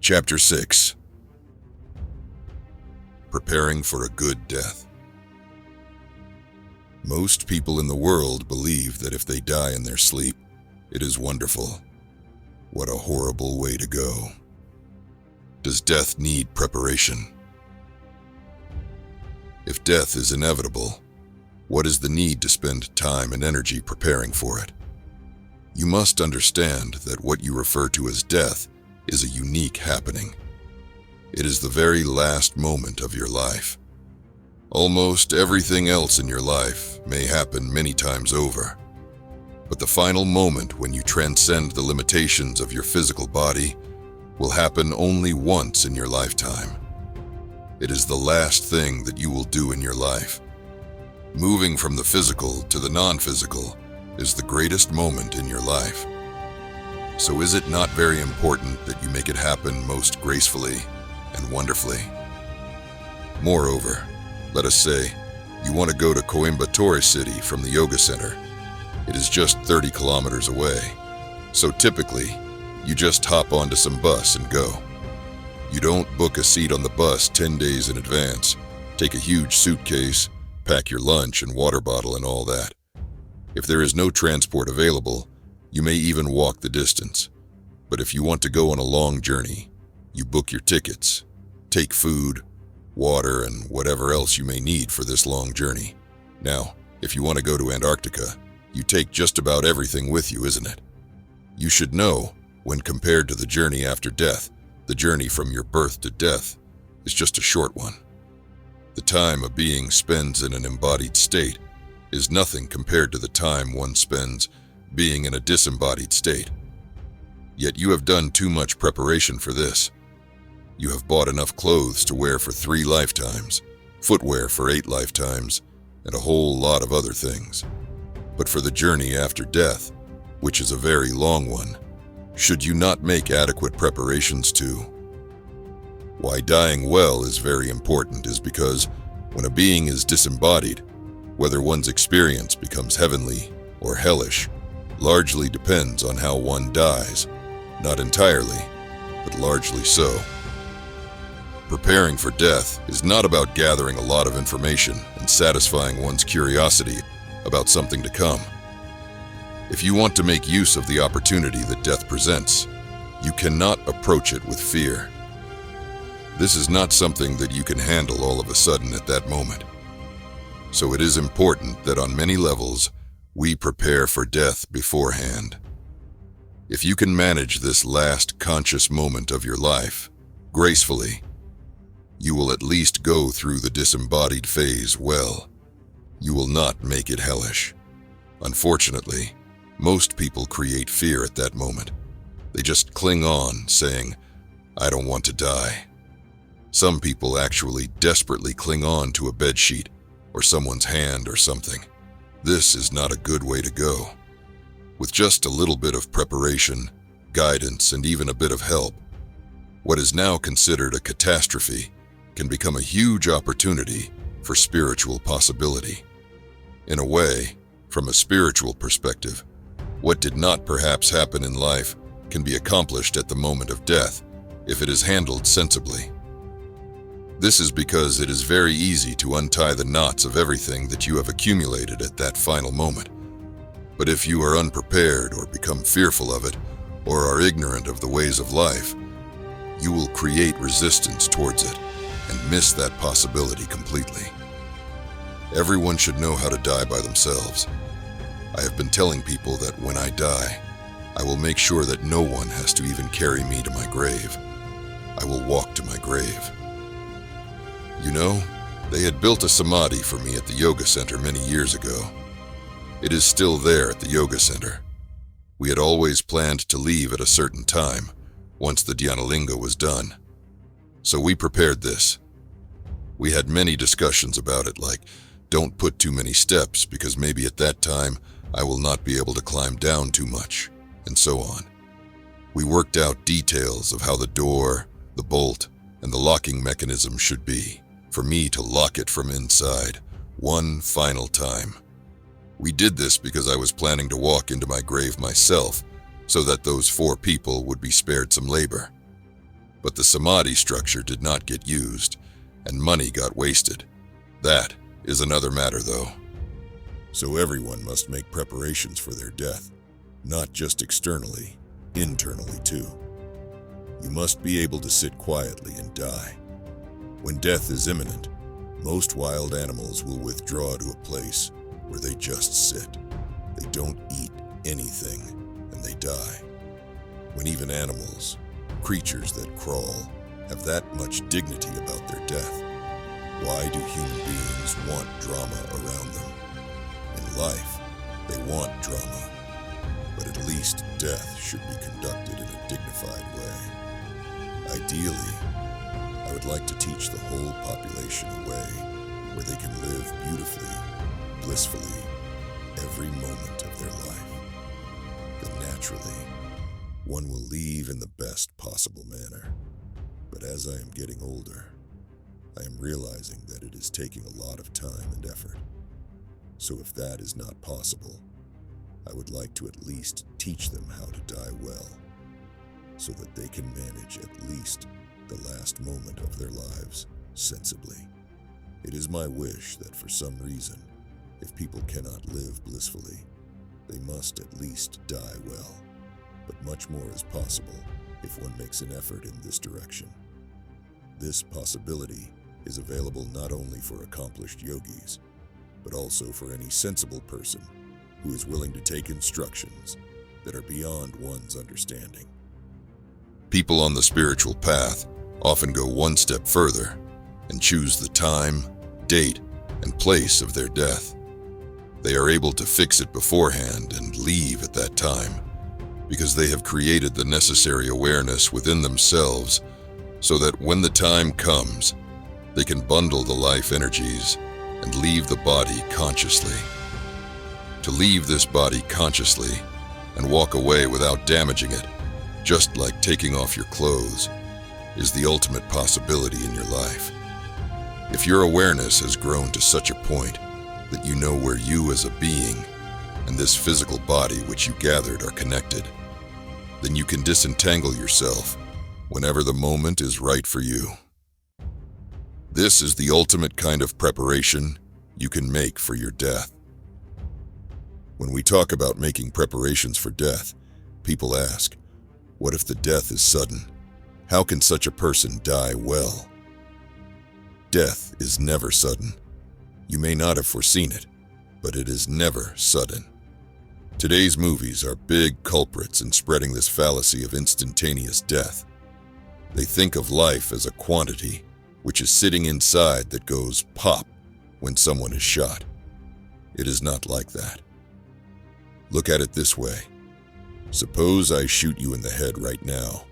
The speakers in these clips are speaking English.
Chapter 6. Preparing for a good death. Most people in the world believe that if they die in their sleep, it is wonderful. What a horrible way to go. Does death need preparation? If death is inevitable, what is the need to spend time and energy preparing for it? You must understand that what you refer to as death is a unique happening. It is the very last moment of your life. Almost everything else in your life may happen many times over, but the final moment when you transcend the limitations of your physical body will happen only once in your lifetime. It is the last thing that you will do in your life. Moving from the physical to the non-physical is the greatest moment in your life. So is it not very important that you make it happen most gracefully and wonderfully? Moreover, let us say you want to go to Coimbatore City from the yoga center. It is just 30 kilometers away, so typically you just hop onto some bus and go. You don't book a seat on the bus 10 days in advance, take a huge suitcase, pack your lunch and water bottle and all that. If there is no transport available, you may even walk the distance. But if you want to go on a long journey, you book your tickets, take food, water, and whatever else you may need for this long journey. Now, if you want to go to Antarctica, you take just about everything with you, isn't it? You should know, when compared to the journey after death, the journey from your birth to death is just a short one. The time a being spends in an embodied state is nothing compared to the time one spends being in a disembodied state. Yet you have done too much preparation for this. You have bought enough clothes to wear for 3 lifetimes, footwear for 8 lifetimes, and a whole lot of other things. But for the journey after death, which is a very long one, should you not make adequate preparations too? Why dying well is very important is because when a being is disembodied, whether one's experience becomes heavenly or hellish largely depends on how one dies, not entirely, but largely so. Preparing for death is not about gathering a lot of information and satisfying one's curiosity about something to come. If you want to make use of the opportunity that death presents, you cannot approach it with fear. This is not something that you can handle all of a sudden at that moment. So it is important that on many levels, we prepare for death beforehand. If you can manage this last conscious moment of your life gracefully, you will at least go through the disembodied phase well. You will not make it hellish. Unfortunately, most people create fear at that moment. They just cling on, saying, "I don't want to die." Some people actually desperately cling on to a bedsheet or someone's hand or something. This is not a good way to go. With just a little bit of preparation, guidance, and even a bit of help, what is now considered a catastrophe can become a huge opportunity for spiritual possibility. In a way, from a spiritual perspective, what did not perhaps happen in life can be accomplished at the moment of death if it is handled sensibly. This is because it is very easy to untie the knots of everything that you have accumulated at that final moment. But if you are unprepared or become fearful of it, or are ignorant of the ways of life, you will create resistance towards it and miss that possibility completely. Everyone should know how to die by themselves. I have been telling people that when I die, I will make sure that no one has to even carry me to my grave. I will walk to my grave. You know, they had built a samadhi for me at the yoga center many years ago. It is still there at the yoga center. We had always planned to leave at a certain time, once the Dhyanalinga was done. So we prepared this. We had many discussions about it, like, don't put too many steps because maybe at that time I will not be able to climb down too much, and so on. We worked out details of how the door, the bolt, and the locking mechanism should be, for me to lock it from inside, one final time. We did this because I was planning to walk into my grave myself, so that those 4 people would be spared some labor. But the samadhi structure did not get used, and money got wasted. That is another matter, though. So everyone must make preparations for their death, not just externally, internally too. You must be able to sit quietly and die. When death is imminent, most wild animals will withdraw to a place where they just sit. They don't eat anything, and they die. When even animals, creatures that crawl, have that much dignity about their death, why do human beings want drama around them? In life, they want drama, but at least death should be conducted in a dignified way. Ideally, I would like to teach the whole population a way where they can live beautifully, blissfully, every moment of their life. Then naturally, one will leave in the best possible manner. But as I am getting older, I am realizing that it is taking a lot of time and effort. So if that is not possible, I would like to at least teach them how to die well, so that they can manage at least the last moment of their lives sensibly. It is my wish that for some reason, if people cannot live blissfully, they must at least die well. But much more is possible if one makes an effort in this direction. This possibility is available not only for accomplished yogis, but also for any sensible person who is willing to take instructions that are beyond one's understanding. People on the spiritual path often go one step further and choose the time, date, and place of their death. They are able to fix it beforehand and leave at that time, because they have created the necessary awareness within themselves so that when the time comes, they can bundle the life energies and leave the body consciously. To leave this body consciously and walk away without damaging it, just like taking off your clothes, is the ultimate possibility in your life. If your awareness has grown to such a point that you know where you as a being and this physical body which you gathered are connected, then you can disentangle yourself whenever the moment is right for you. This is the ultimate kind of preparation you can make for your death. When we talk about making preparations for death, people ask, what if the death is sudden? How can such a person die well? Death is never sudden. You may not have foreseen it, but it is never sudden. Today's movies are big culprits in spreading this fallacy of instantaneous death. They think of life as a quantity which is sitting inside that goes pop when someone is shot. It is not like that. Look at it this way. Suppose I shoot you in the head right now.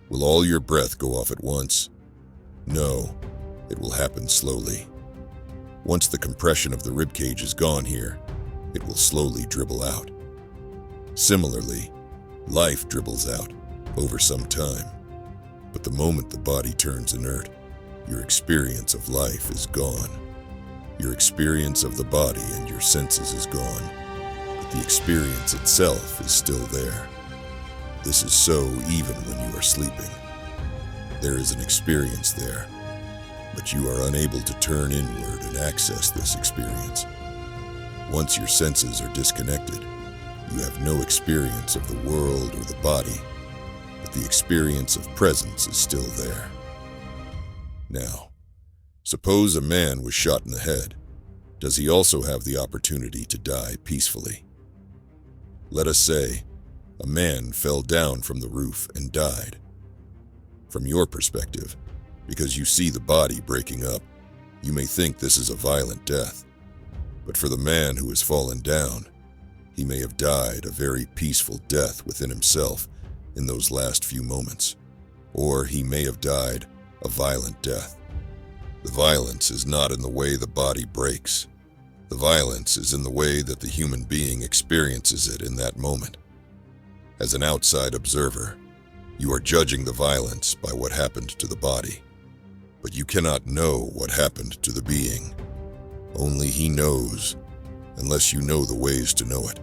Will all your breath go off at once? No, it will happen slowly. Once the compression of the ribcage is gone here, it will slowly dribble out. Similarly, life dribbles out over some time. But the moment the body turns inert, your experience of life is gone. Your experience of the body and your senses is gone, but the experience itself is still there. This is so even when you are sleeping. There is an experience there, but you are unable to turn inward and access this experience. Once your senses are disconnected, you have no experience of the world or the body, but the experience of presence is still there. Now, suppose a man was shot in the head. Does he also have the opportunity to die peacefully? Let us say, a man fell down from the roof and died. From your perspective, because you see the body breaking up, you may think this is a violent death. But for the man who has fallen down, he may have died a very peaceful death within himself in those last few moments. Or he may have died a violent death. The violence is not in the way the body breaks. The violence is in the way that the human being experiences it in that moment. As an outside observer, you are judging the violence by what happened to the body. But you cannot know what happened to the being. Only he knows, unless you know the ways to know it.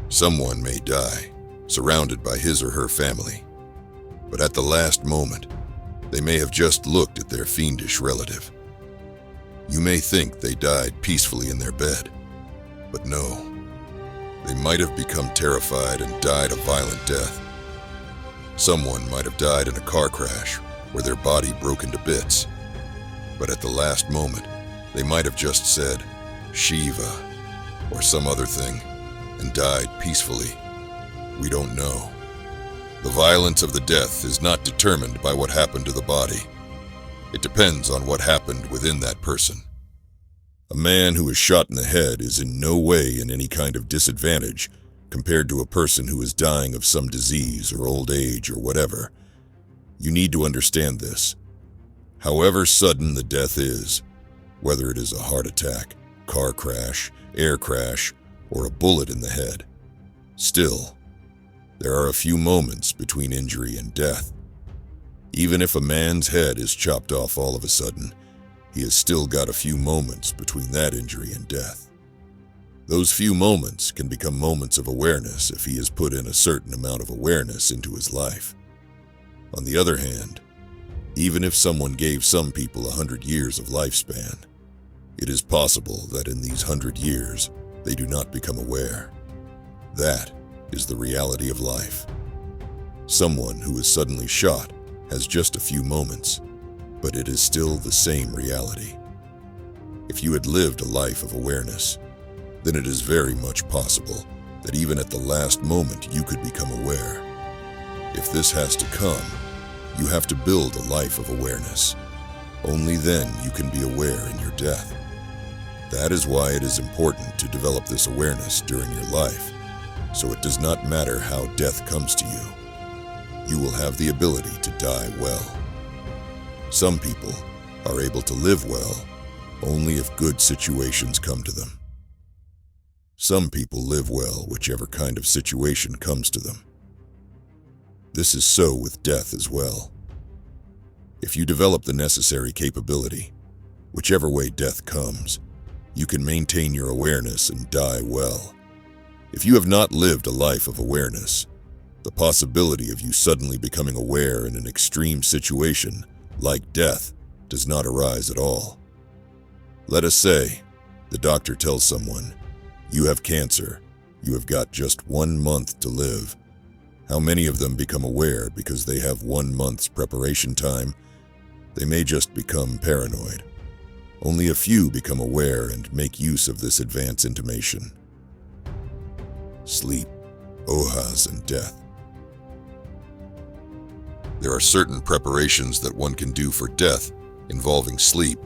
Someone may die, surrounded by his or her family. But at the last moment, They may have just looked at their fiendish relative. You may think they died peacefully in their bed, but no. They might have become terrified and died a violent death. Someone might have died in a car crash where their body broke into bits, but at the last moment, they might have just said, Shiva, or some other thing, and died peacefully. We don't know. The violence of the death is not determined by what happened to the body. It depends on what happened within that person. A man who is shot in the head is in no way in any kind of disadvantage compared to a person who is dying of some disease or old age or whatever. You need to understand this. However sudden the death is, whether it is a heart attack, car crash, air crash, or a bullet in the head, still, there are a few moments between injury and death. Even if a man's head is chopped off all of a sudden, he has still got a few moments between that injury and death. Those few moments can become moments of awareness if he has put in a certain amount of awareness into his life. On the other hand, even if someone gave some people 100 years of lifespan, it is possible that in these 100 years, they do not become aware. That is the reality of life. Someone who is suddenly shot has just a few moments, but it is still the same reality. If you had lived a life of awareness, then it is very much possible that even at the last moment you could become aware. If this has to come, you have to build a life of awareness. Only then you can be aware in your death. That is why it is important to develop this awareness during your life, so it does not matter how death comes to you. You will have the ability to die well. Some people are able to live well only if good situations come to them. Some people live well whichever kind of situation comes to them. This is so with death as well. If you develop the necessary capability, whichever way death comes, you can maintain your awareness and die well. If you have not lived a life of awareness, the possibility of you suddenly becoming aware in an extreme situation, like death, does not arise at all. Let us say, the doctor tells someone, you have cancer, you have got just 1 month to live. How many of them become aware because they have 1 month's preparation time? They may just become paranoid. Only a few become aware and make use of this advance intimation. Sleep, ohas, and death. There are certain preparations that one can do for death involving sleep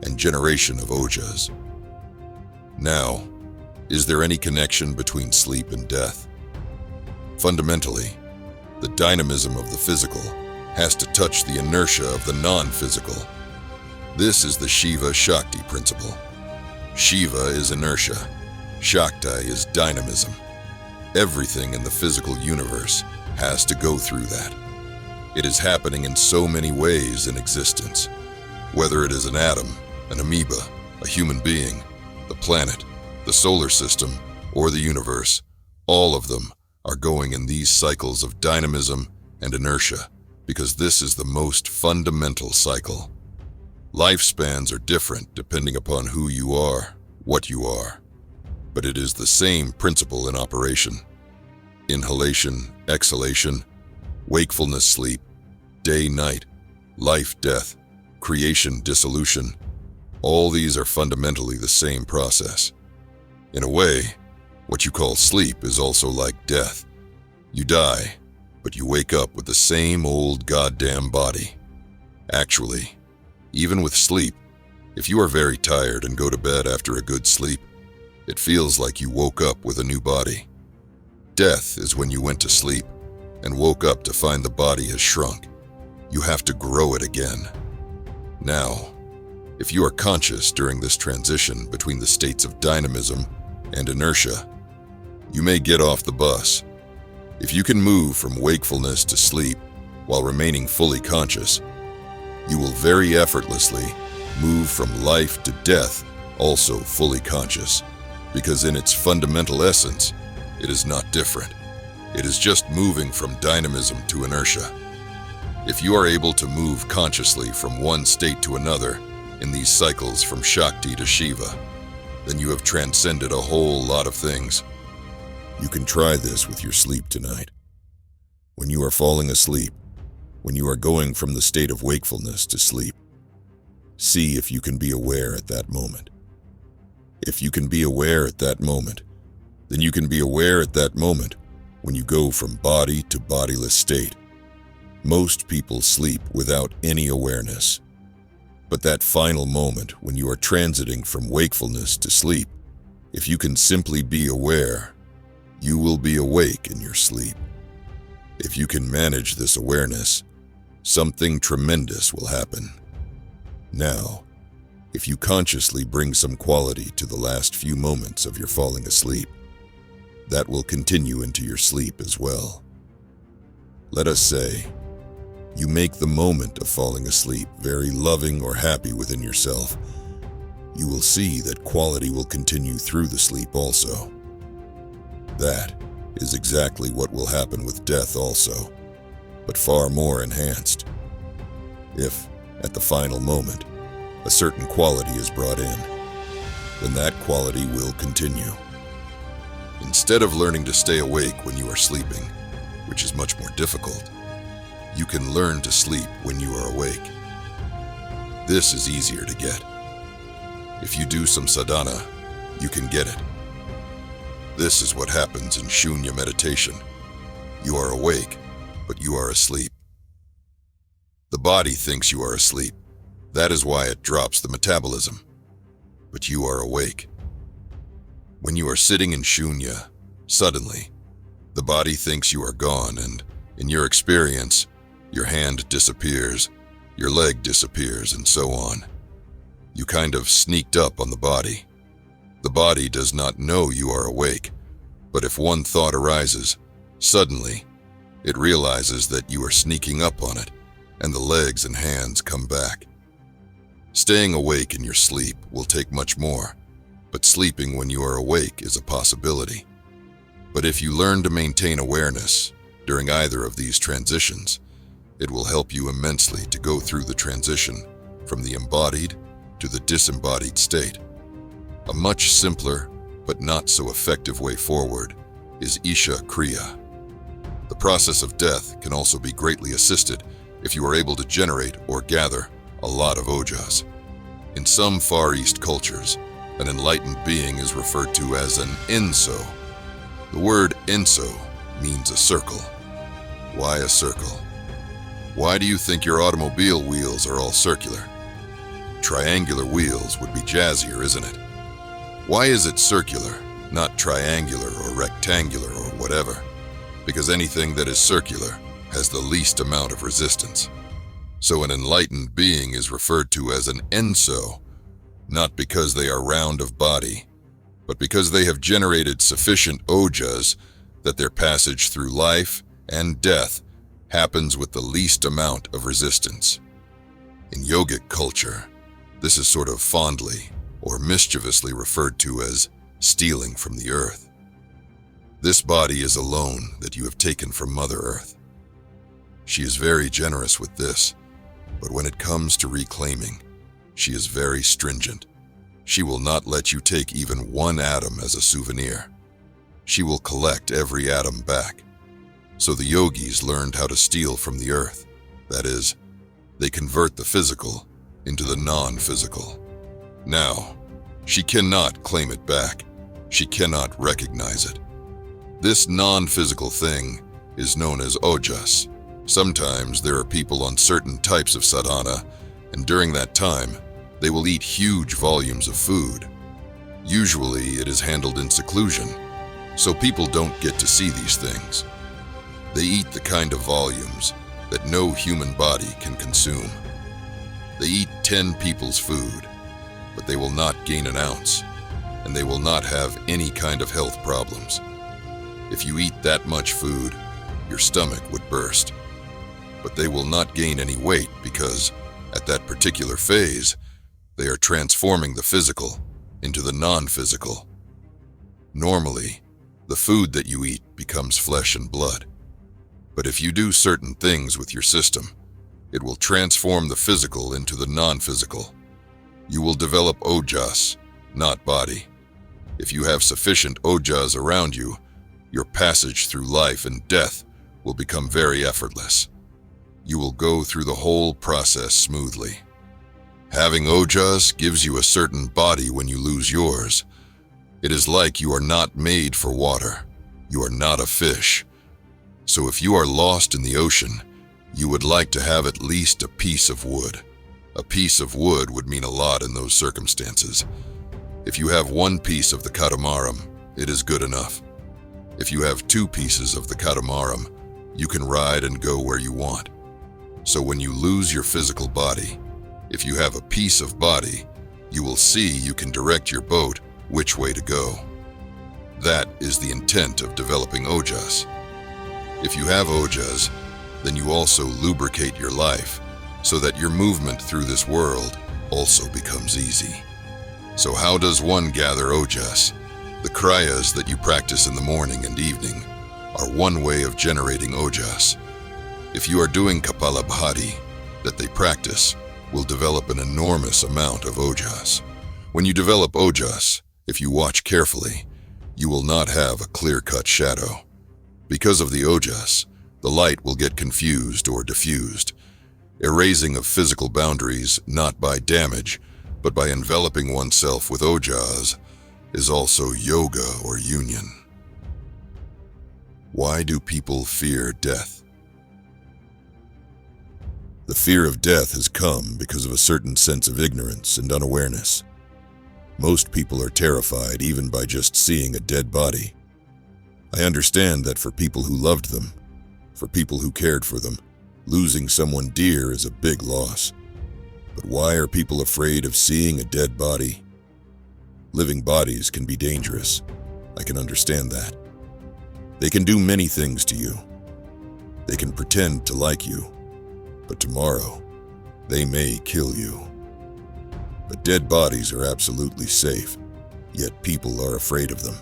and generation of ojas. Now, is there any connection between sleep and death? Fundamentally, the dynamism of the physical has to touch the inertia of the non-physical. This is the Shiva-Shakti principle. Shiva is inertia. Shakti is dynamism. Everything in the physical universe has to go through that. It is happening in so many ways in existence. Whether it is an atom, an amoeba, a human being, the planet, the solar system, or the universe, all of them are going in these cycles of dynamism and inertia because this is the most fundamental cycle. Lifespans are different depending upon who you are, what you are, but it is the same principle in operation. Inhalation, exhalation, wakefulness, sleep, day-night, life-death, creation, dissolution, all these are fundamentally the same process. In a way, what you call sleep is also like death. You die, but you wake up with the same old goddamn body. Actually, even with sleep, if you are very tired and go to bed after a good sleep, it feels like you woke up with a new body. Death is when you went to sleep and woke up to find the body has shrunk. You have to grow it again. Now, if you are conscious during this transition between the states of dynamism and inertia, you may get off the bus. If you can move from wakefulness to sleep while remaining fully conscious, you will very effortlessly move from life to death also fully conscious, because in its fundamental essence, it is not different. It is just moving from dynamism to inertia. If you are able to move consciously from one state to another in these cycles from Shakti to Shiva, then you have transcended a whole lot of things. You can try this with your sleep tonight. When you are falling asleep, when you are going from the state of wakefulness to sleep, see if you can be aware at that moment. If you can be aware at that moment, then you can be aware at that moment when you go from body to bodiless state. Most people sleep without any awareness. But that final moment when you are transiting from wakefulness to sleep, if you can simply be aware, you will be awake in your sleep. If you can manage this awareness, something tremendous will happen. Now, if you consciously bring some quality to the last few moments of your falling asleep, that will continue into your sleep as well. Let us say, you make the moment of falling asleep very loving or happy within yourself. You will see that quality will continue through the sleep also. That is exactly what will happen with death also, but far more enhanced. If, at the final moment, a certain quality is brought in, then that quality will continue. Instead of learning to stay awake when you are sleeping, which is much more difficult, you can learn to sleep when you are awake. This is easier to get. If you do some sadhana, you can get it. This is what happens in Shunya meditation. You are awake, but you are asleep. The body thinks you are asleep. That is why it drops the metabolism. But you are awake. When you are sitting in Shunya, suddenly, the body thinks you are gone, and in your experience, your hand disappears, your leg disappears, and so on. You kind of sneaked up on the body. The body does not know you are awake, but if one thought arises, suddenly, it realizes that you are sneaking up on it, and the legs and hands come back. Staying awake in your sleep will take much more, but sleeping when you are awake is a possibility. But if you learn to maintain awareness during either of these transitions, it will help you immensely to go through the transition from the embodied to the disembodied state. A much simpler, but not so effective way forward is Isha Kriya. The process of death can also be greatly assisted if you are able to generate or gather a lot of ojas. In some Far East cultures, an enlightened being is referred to as an Enso. The word Enso means a circle. Why a circle? Why do you think your automobile wheels are all circular? Triangular wheels would be jazzier, isn't it? Why is it circular, not triangular or rectangular or whatever? Because anything that is circular has the least amount of resistance. So an enlightened being is referred to as an Enso, not because they are round of body, but because they have generated sufficient ojas that their passage through life and death happens with the least amount of resistance. In yogic culture, this is sort of fondly or mischievously referred to as stealing from the earth. This body is a loan that you have taken from Mother Earth. She is very generous with this, but when it comes to reclaiming, she is very stringent. She will not let you take even one atom as a souvenir. She will collect every atom back. So the yogis learned how to steal from the earth. That is, they convert the physical into the non-physical. Now, she cannot claim it back. She cannot recognize it. This non-physical thing is known as ojas. Sometimes there are people on certain types of sadhana, and during that time, they will eat huge volumes of food. Usually it is handled in seclusion, so people don't get to see these things. They eat the kind of volumes that no human body can consume. They eat 10 people's food, but they will not gain an ounce, and they will not have any kind of health problems. If you eat that much food, your stomach would burst. But they will not gain any weight because, at that particular phase, they are transforming the physical into the non-physical. Normally, the food that you eat becomes flesh and blood. But if you do certain things with your system, It will transform the physical into the non-physical. You will develop ojas, not body. If you have sufficient ojas around you, your passage through life and death will become very effortless. You will go through the whole process smoothly. Having ojas gives you a certain body when you lose yours. It is like you are not made for water. You are not a fish. So if you are lost in the ocean, you would like to have at least a piece of wood. A piece of wood would mean a lot in those circumstances. If you have one piece of the catamaran, it is good enough. If you have 2 pieces of the catamaran, you can ride and go where you want. So when you lose your physical body, if you have a piece of body, you will see you can direct your boat which way to go. That is the intent of developing ojas. If you have ojas, then you also lubricate your life so that your movement through this world also becomes easy. So how does one gather ojas? The kriyas that you practice in the morning and evening are one way of generating ojas. If you are doing kapalabhati that they practice, will develop an enormous amount of ojas. When you develop ojas, if you watch carefully, you will not have a clear-cut shadow. Because of the ojas, the light will get confused or diffused. Erasing of physical boundaries not by damage, but by enveloping oneself with ojas, is also yoga or union. Why do people fear death? The fear of death has come because of a certain sense of ignorance and unawareness. Most people are terrified even by just seeing a dead body. I understand that for people who loved them, for people who cared for them, losing someone dear is a big loss. But why are people afraid of seeing a dead body? Living bodies can be dangerous. I can understand that. They can do many things to you. They can pretend to like you, but tomorrow, they may kill you. But dead bodies are absolutely safe, yet people are afraid of them.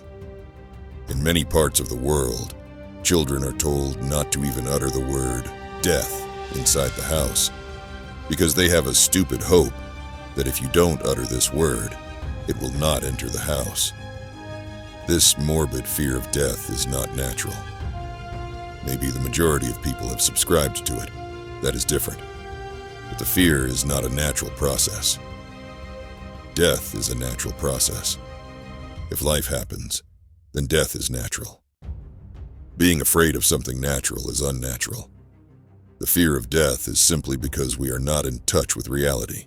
In many parts of the world, children are told not to even utter the word death inside the house, because they have a stupid hope that if you don't utter this word, it will not enter the house. This morbid fear of death is not natural. Maybe the majority of people have subscribed to it. That is different. But the fear is not a natural process. Death is a natural process. If life happens, then death is natural. Being afraid of something natural is unnatural. The fear of death is simply because we are not in touch with reality.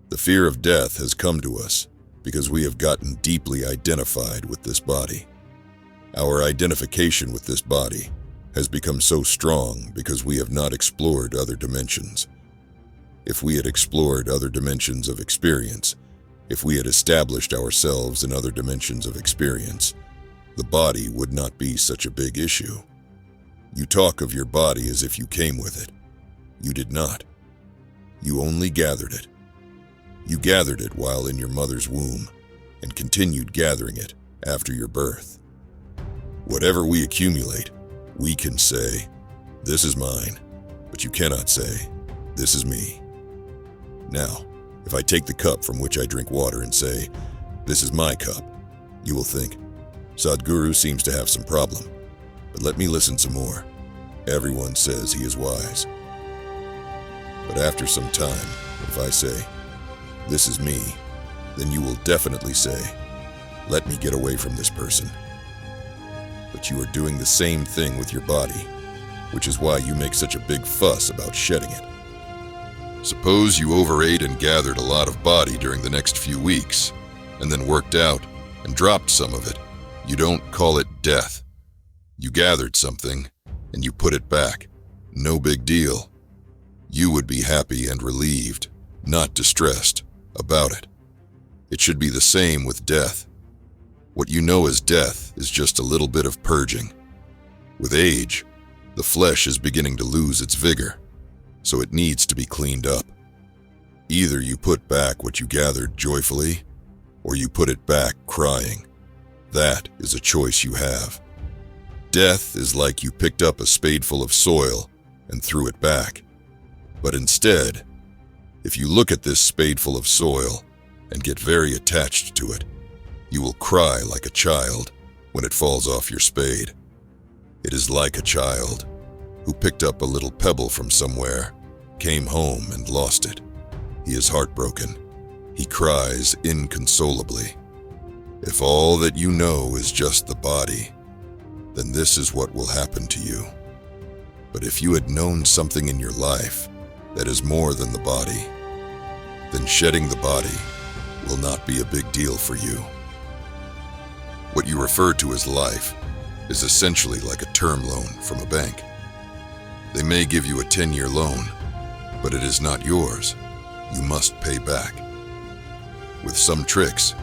The fear of death has come to us because we have gotten deeply identified with this body. Our identification with this body has become so strong because we have not explored other dimensions. If we had explored other dimensions of experience, if we had established ourselves in other dimensions of experience, the body would not be such a big issue. You talk of your body as if you came with it. You did not. You only gathered it. You gathered it while in your mother's womb and continued gathering it after your birth. Whatever we accumulate, we can say, "This is mine," but you cannot say, "This is me." Now, if I take the cup from which I drink water and say, "This is my cup," you will think, "Sadhguru seems to have some problem, but let me listen some more. Everyone says he is wise." But after some time, if I say, "This is me," then you will definitely say, "Let me get away from this person." But you are doing the same thing with your body, which is why you make such a big fuss about shedding it. Suppose you overate and gathered a lot of body during the next few weeks, and then worked out and dropped some of it. You don't call it death. You gathered something, and you put it back. No big deal. You would be happy and relieved, not distressed, about it. It should be the same with death. What you know as death is just a little bit of purging. With age, the flesh is beginning to lose its vigor, so it needs to be cleaned up. Either you put back what you gathered joyfully, or you put it back crying. That is a choice you have. Death is like you picked up a spadeful of soil and threw it back. But instead, if you look at this spadeful of soil and get very attached to it, you will cry like a child when it falls off your spade. It is like a child who picked up a little pebble from somewhere, came home and lost it. He is heartbroken. He cries inconsolably. If all that you know is just the body, then this is what will happen to you. But if you had known something in your life that is more than the body, then shedding the body will not be a big deal for you. What you refer to as life is essentially like a term loan from a bank. They may give you a 10-year loan, but it is not yours. You must pay back. With some tricks,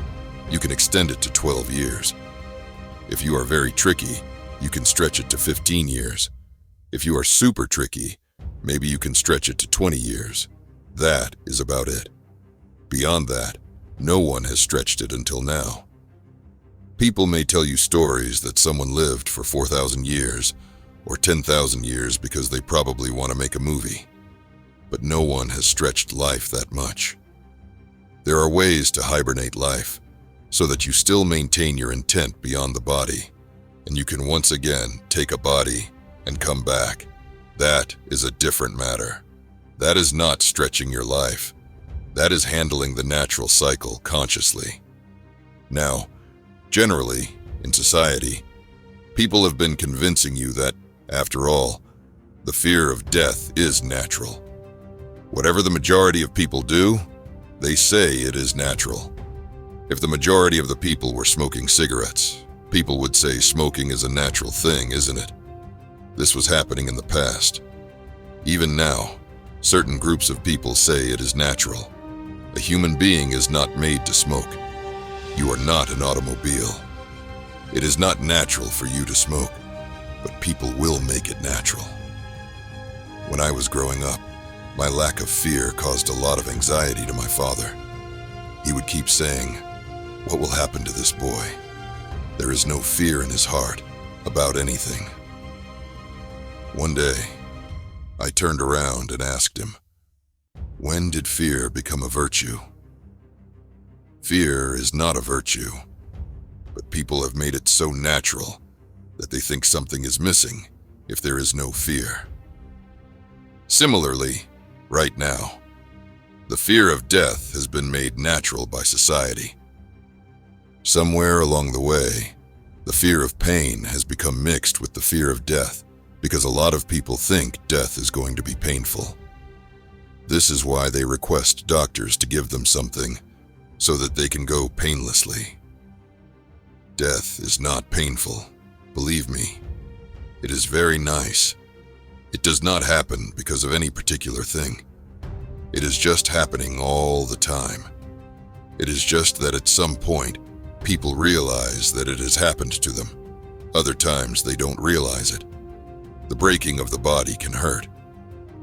you can extend it to 12 years. If you are very tricky, you can stretch it to 15 years. If you are super tricky, maybe you can stretch it to 20 years. That is about it. Beyond that, no one has stretched it until now. People may tell you stories that someone lived for 4,000 years or 10,000 years because they probably want to make a movie. But no one has stretched life that much. There are ways to hibernate life so that you still maintain your intent beyond the body, and you can once again take a body and come back. That is a different matter. That is not stretching your life. That is handling the natural cycle consciously. Now, generally, in society, people have been convincing you that, after all, the fear of death is natural. Whatever the majority of people do, they say it is natural. If the majority of the people were smoking cigarettes, people would say smoking is a natural thing, isn't it? This was happening in the past. Even now, certain groups of people say it is natural. A human being is not made to smoke. You are not an automobile. It is not natural for you to smoke, but people will make it natural. When I was growing up, my lack of fear caused a lot of anxiety to my father. He would keep saying, "What will happen to this boy?" There is no fear in his heart about anything. One day, I turned around and asked him, "When did fear become a virtue?" Fear is not a virtue, but people have made it so natural that they think something is missing if there is no fear. Similarly, right now, the fear of death has been made natural by society. Somewhere along the way, the fear of pain has become mixed with the fear of death because a lot of people think death is going to be painful. This is why they request doctors to give them something so that they can go painlessly. Death is not painful, believe me. It is very nice. It does not happen because of any particular thing. It is just happening all the time. It is just that at some point, people realize that it has happened to them. Other times, they don't realize it. The breaking of the body can hurt.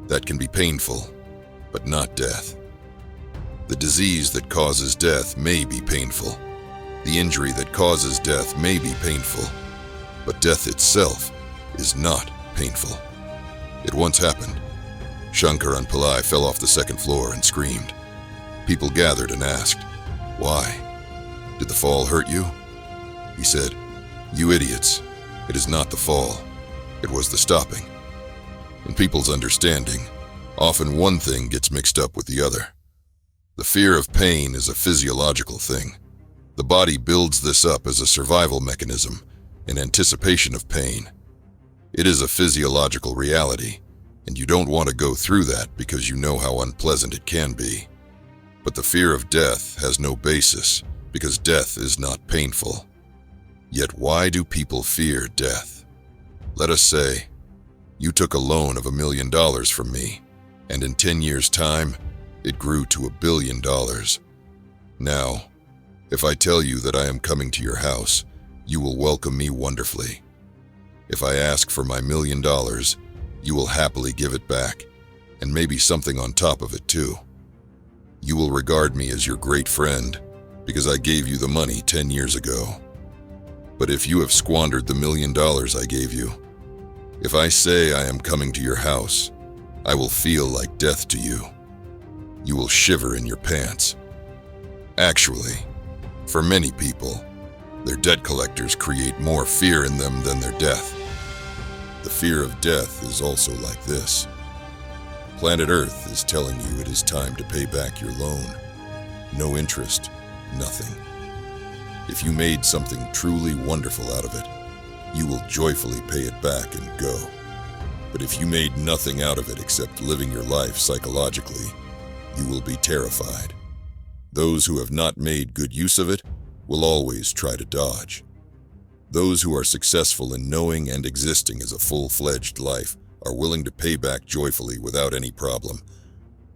That can be painful, but not death. The disease that causes death may be painful. The injury that causes death may be painful, but death itself is not painful. It once happened. Shankar and Pillai fell off the second floor and screamed. People gathered and asked, "Why? Did the fall hurt you?" He said, "You idiots, it is not the fall. It was the stopping." In people's understanding, often one thing gets mixed up with the other. The fear of pain is a physiological thing. The body builds this up as a survival mechanism in anticipation of pain. It is a physiological reality, and you don't want to go through that because you know how unpleasant it can be. But the fear of death has no basis because death is not painful. Yet why do people fear death? Let us say, you took a loan of $1 million from me, and in 10 years' time, it grew to $1 billion. Now, if I tell you that I am coming to your house, you will welcome me wonderfully. If I ask for my $1 million, you will happily give it back, and maybe something on top of it too. You will regard me as your great friend because I gave you the money 10 years ago. But if you have squandered the $1 million I gave you, if I say I am coming to your house, I will feel like death to you. You will shiver in your pants. Actually, for many people, their debt collectors create more fear in them than their death. The fear of death is also like this. Planet Earth is telling you it is time to pay back your loan. No interest, nothing. If you made something truly wonderful out of it, you will joyfully pay it back and go. But if you made nothing out of it except living your life psychologically, you will be terrified. Those who have not made good use of it will always try to dodge. Those who are successful in knowing and existing as a full-fledged life are willing to pay back joyfully without any problem.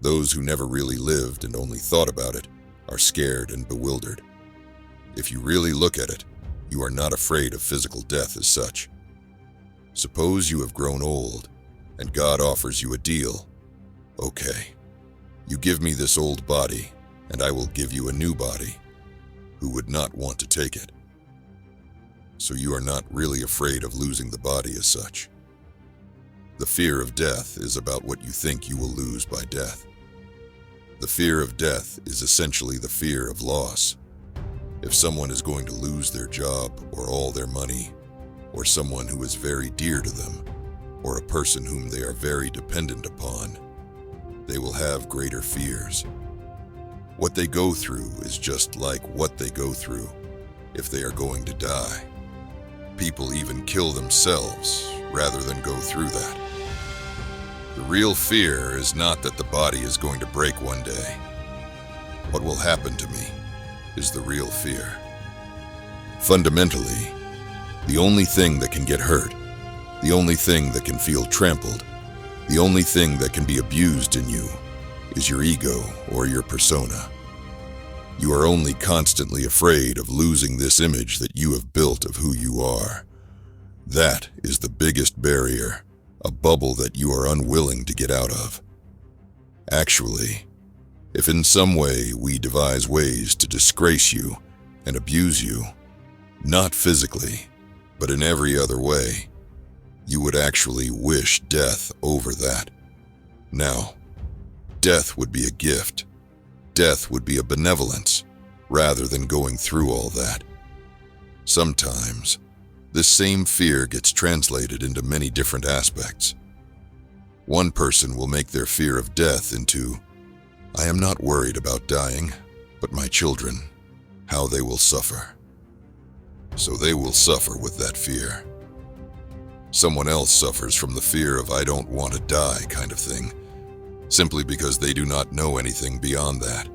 Those who never really lived and only thought about it are scared and bewildered. If you really look at it, you are not afraid of physical death as such. Suppose you have grown old, and God offers you a deal. Okay, you give me this old body, and I will give you a new body. Who would not want to take it? So you are not really afraid of losing the body as such. The fear of death is about what you think you will lose by death. The fear of death is essentially the fear of loss. If someone is going to lose their job or all their money, or someone who is very dear to them, or a person whom they are very dependent upon, they will have greater fears. What they go through is just like what they go through if they are going to die. People even kill themselves rather than go through that. The real fear is not that the body is going to break one day. What will happen to me is the real fear. Fundamentally, the only thing that can get hurt, the only thing that can feel trampled, the only thing that can be abused in you is your ego or your persona. You are only constantly afraid of losing this image that you have built of who you are. That is the biggest barrier, a bubble that you are unwilling to get out of. Actually, if in some way we devise ways to disgrace you and abuse you, not physically, but in every other way, you would actually wish death over that. Now, death would be a gift. Death would be a benevolence, rather than going through all that. Sometimes, this same fear gets translated into many different aspects. One person will make their fear of death into, I am not worried about dying, but my children, how they will suffer. So they will suffer with that fear. Someone else suffers from the fear of I don't want to die kind of thing, simply because they do not know anything beyond that.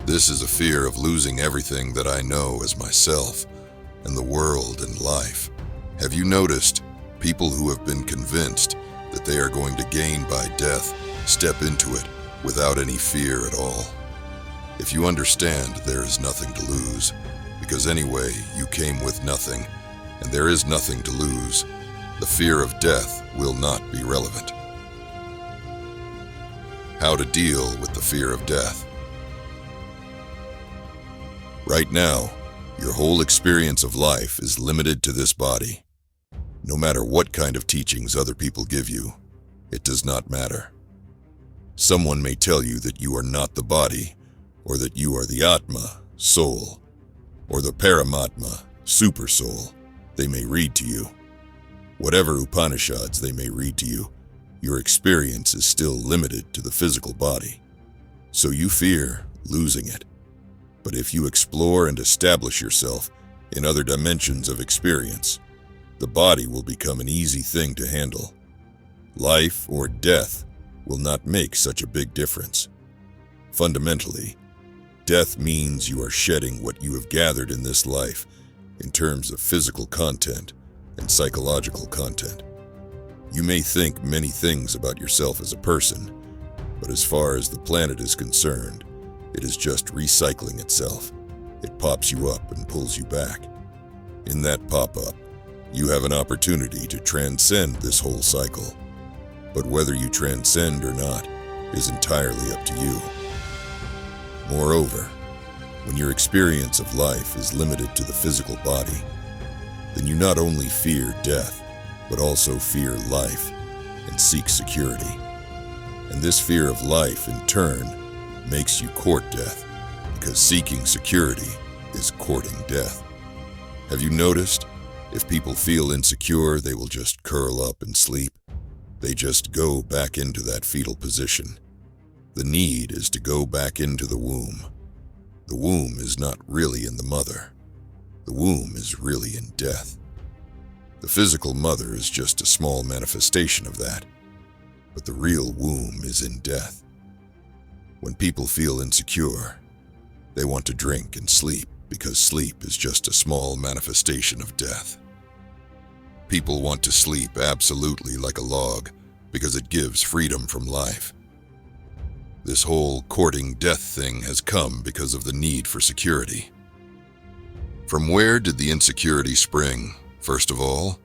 This is a fear of losing everything that I know as myself, and the world and life. Have you noticed people who have been convinced that they are going to gain by death step into it without any fear at all? If you understand there is nothing to lose, because anyway you came with nothing, and there is nothing to lose, the fear of death will not be relevant. How to deal with the fear of death. Right now, your whole experience of life is limited to this body. No matter what kind of teachings other people give you, it does not matter. Someone may tell you that you are not the body, or that you are the Atma, soul, or the Paramatma, super soul, they may read to you. Whatever Upanishads they may read to you, your experience is still limited to the physical body. So you fear losing it. But if you explore and establish yourself in other dimensions of experience, the body will become an easy thing to handle. Life or death will not make such a big difference. Fundamentally, death means you are shedding what you have gathered in this life in terms of physical content and psychological content. You may think many things about yourself as a person, but as far as the planet is concerned, it is just recycling itself. It pops you up and pulls you back. In that pop-up, you have an opportunity to transcend this whole cycle. But whether you transcend or not is entirely up to you. Moreover, when your experience of life is limited to the physical body, then you not only fear death, but also fear life and seek security. And this fear of life, in turn, makes you court death, because seeking security is courting death. Have you noticed? If people feel insecure, they will just curl up and sleep. They just go back into that fetal position. The need is to go back into the womb. The womb is not really in the mother. The womb is really in death. The physical mother is just a small manifestation of that, but the real womb is in death. When people feel insecure, they want to drink and sleep because sleep is just a small manifestation of death. People want to sleep absolutely like a log because it gives freedom from life. This whole courting death thing has come because of the need for security. From where did the insecurity spring? First of all,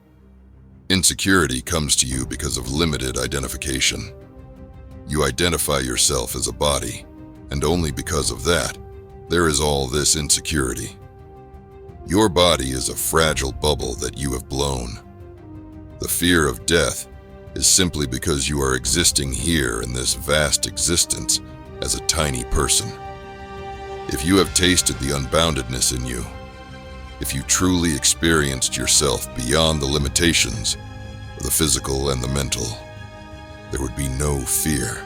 insecurity comes to you because of limited identification. You identify yourself as a body, and only because of that, there is all this insecurity. Your body is a fragile bubble that you have blown. The fear of death is simply because you are existing here in this vast existence as a tiny person. If you have tasted the unboundedness in you, if you truly experienced yourself beyond the limitations of the physical and the mental, there would be no fear.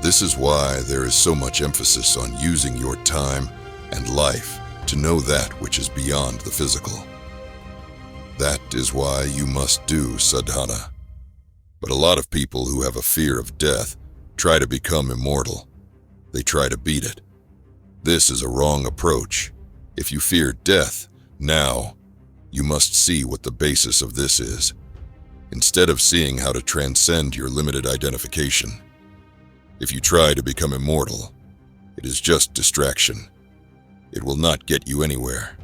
This is why there is so much emphasis on using your time and life to know that which is beyond the physical. That is why you must do sadhana. But a lot of people who have a fear of death try to become immortal. They try to beat it. This is a wrong approach. If you fear death, now, you must see what the basis of this is, instead of seeing how to transcend your limited identification. If you try to become immortal, it is just distraction. It will not get you anywhere.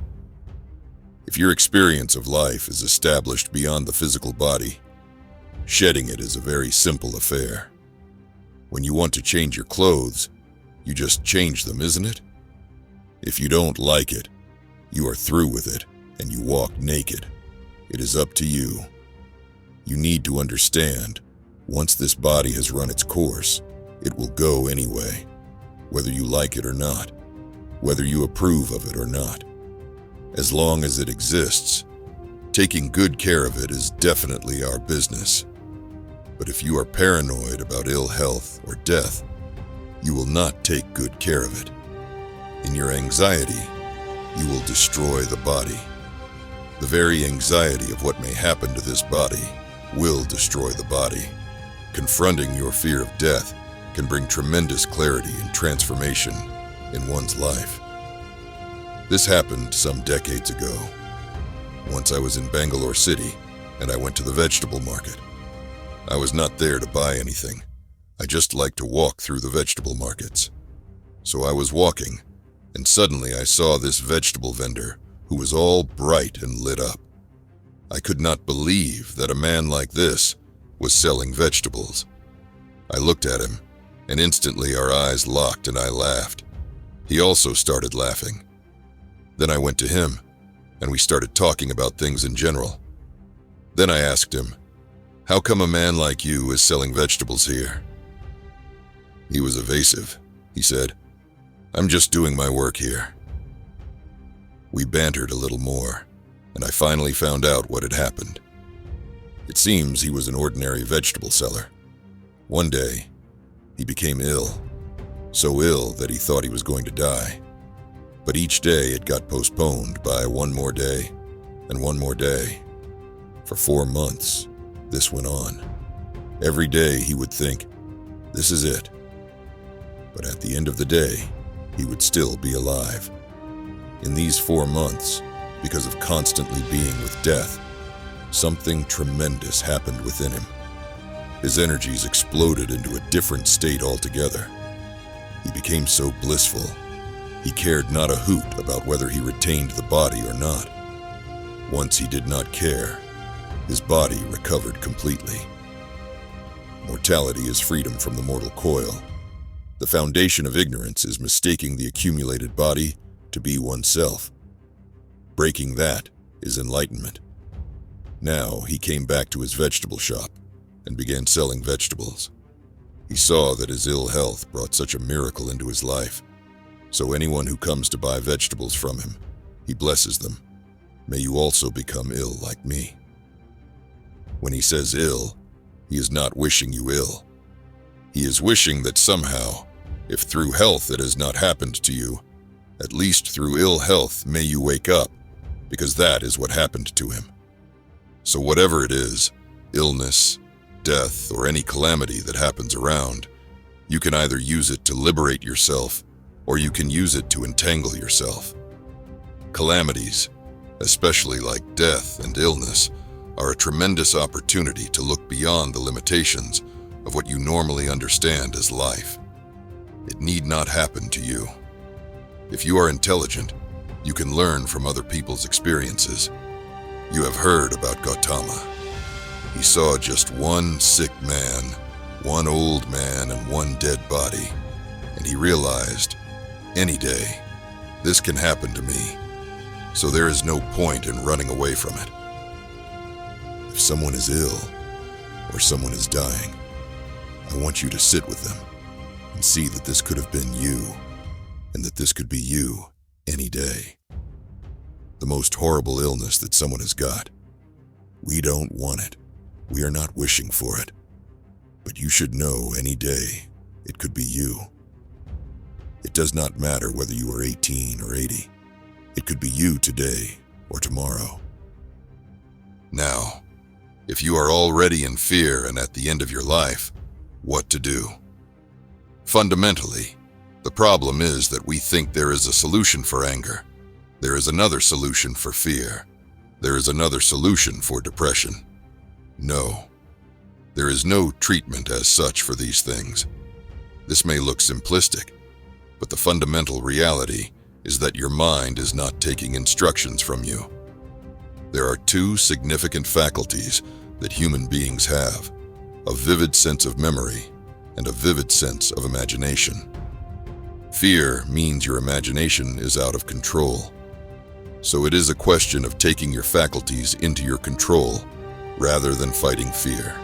If your experience of life is established beyond the physical body, shedding it is a very simple affair. When you want to change your clothes, you just change them, isn't it? If you don't like it, you are through with it and you walk naked. It is up to you. You need to understand, once this body has run its course, it will go anyway, whether you like it or not, whether you approve of it or not. As long as it exists, taking good care of it is definitely our business. But if you are paranoid about ill health or death, you will not take good care of it. In your anxiety, you will destroy the body. The very anxiety of what may happen to this body will destroy the body. Confronting your fear of death can bring tremendous clarity and transformation in one's life. This happened some decades ago. Once I was in Bangalore City, and I went to the vegetable market. I was not there to buy anything. I just liked to walk through the vegetable markets. So I was walking, and suddenly I saw this vegetable vendor who was all bright and lit up. I could not believe that a man like this was selling vegetables. I looked at him, and instantly our eyes locked and I laughed. He also started laughing. Then I went to him, and we started talking about things in general. Then I asked him, "How come a man like you is selling vegetables here?" He was evasive. He said, "I'm just doing my work here." We bantered a little more, and I finally found out what had happened. It seems he was an ordinary vegetable seller. One day, he became ill, so ill that he thought he was going to die. But each day it got postponed by one more day and one more day. For 4 months, this went on. Every day he would think, "This is it." But at the end of the day, he would still be alive. In these 4 months, because of constantly being with death, something tremendous happened within him. His energies exploded into a different state altogether. He became so blissful, he cared not a hoot about whether he retained the body or not. Once he did not care, his body recovered completely. Mortality is freedom from the mortal coil. The foundation of ignorance is mistaking the accumulated body to be oneself. Breaking that is enlightenment. Now he came back to his vegetable shop and began selling vegetables. He saw that his ill health brought such a miracle into his life. So anyone who comes to buy vegetables from him, he blesses them. May you also become ill like me. When he says ill, he is not wishing you ill. He is wishing that somehow, if through health it has not happened to you, at least through ill health may you wake up, because that is what happened to him. So whatever it is, illness, death, or any calamity that happens around, you can either use it to liberate yourself, or you can use it to entangle yourself. Calamities, especially like death and illness, are a tremendous opportunity to look beyond the limitations of what you normally understand as life. It need not happen to you. If you are intelligent, you can learn from other people's experiences. You have heard about Gautama. He saw just one sick man, one old man, and one dead body, and he realized, any day, this can happen to me, so there is no point in running away from it. If someone is ill, or someone is dying, I want you to sit with them and see that this could have been you, and that this could be you any day. The most horrible illness that someone has got. We don't want it. We are not wishing for it. But you should know any day it could be you. It does not matter whether you are 18 or 80. It could be you today or tomorrow. Now, if you are already in fear and at the end of your life, what to do? Fundamentally, the problem is that we think there is a solution for anger. There is another solution for fear. There is another solution for depression. No. There is no treatment as such for these things. This may look simplistic, but the fundamental reality is that your mind is not taking instructions from you. There are two significant faculties that human beings have: a vivid sense of memory and a vivid sense of imagination. Fear means your imagination is out of control. So it is a question of taking your faculties into your control rather than fighting fear.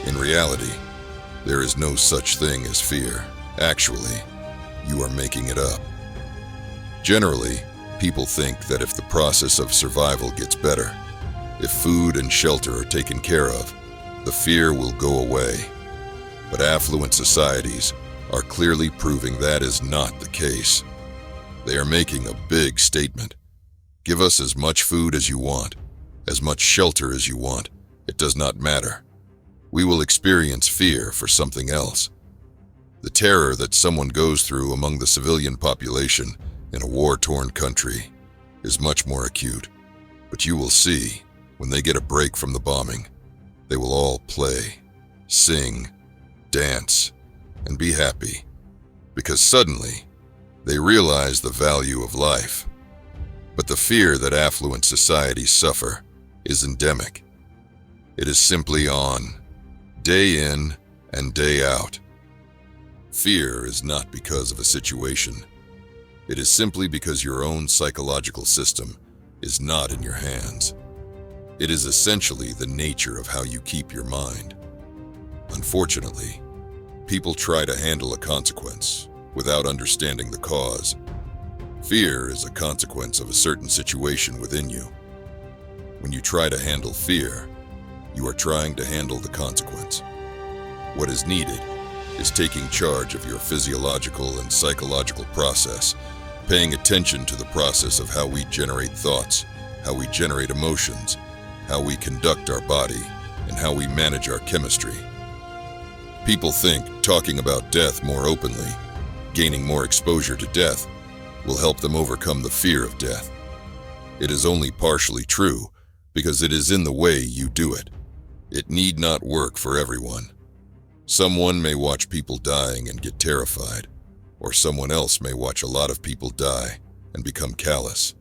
In reality, there is no such thing as fear. Actually, you are making it up. Generally, people think that if the process of survival gets better, if food and shelter are taken care of, the fear will go away. But affluent societies are clearly proving that is not the case. They are making a big statement. Give us as much food as you want, as much shelter as you want. It does not matter. We will experience fear for something else. The terror that someone goes through among the civilian population in a war-torn country is much more acute. But you will see, when they get a break from the bombing, they will all play, sing, dance, and be happy, because suddenly they realize the value of life. But the fear that affluent societies suffer is endemic. It is simply on, day in and day out. Fear is not because of a situation. It is simply because your own psychological system is not in your hands. It is essentially the nature of how you keep your mind. Unfortunately, people try to handle a consequence without understanding the cause. Fear is a consequence of a certain situation within you. When you try to handle fear, you are trying to handle the consequence. What is needed is taking charge of your physiological and psychological process, paying attention to the process of how we generate thoughts, how we generate emotions, how we conduct our body, and how we manage our chemistry. People think talking about death more openly, gaining more exposure to death, will help them overcome the fear of death. It is only partially true, because it is in the way you do it. It need not work for everyone. Someone may watch people dying and get terrified, or someone else may watch a lot of people die and become callous.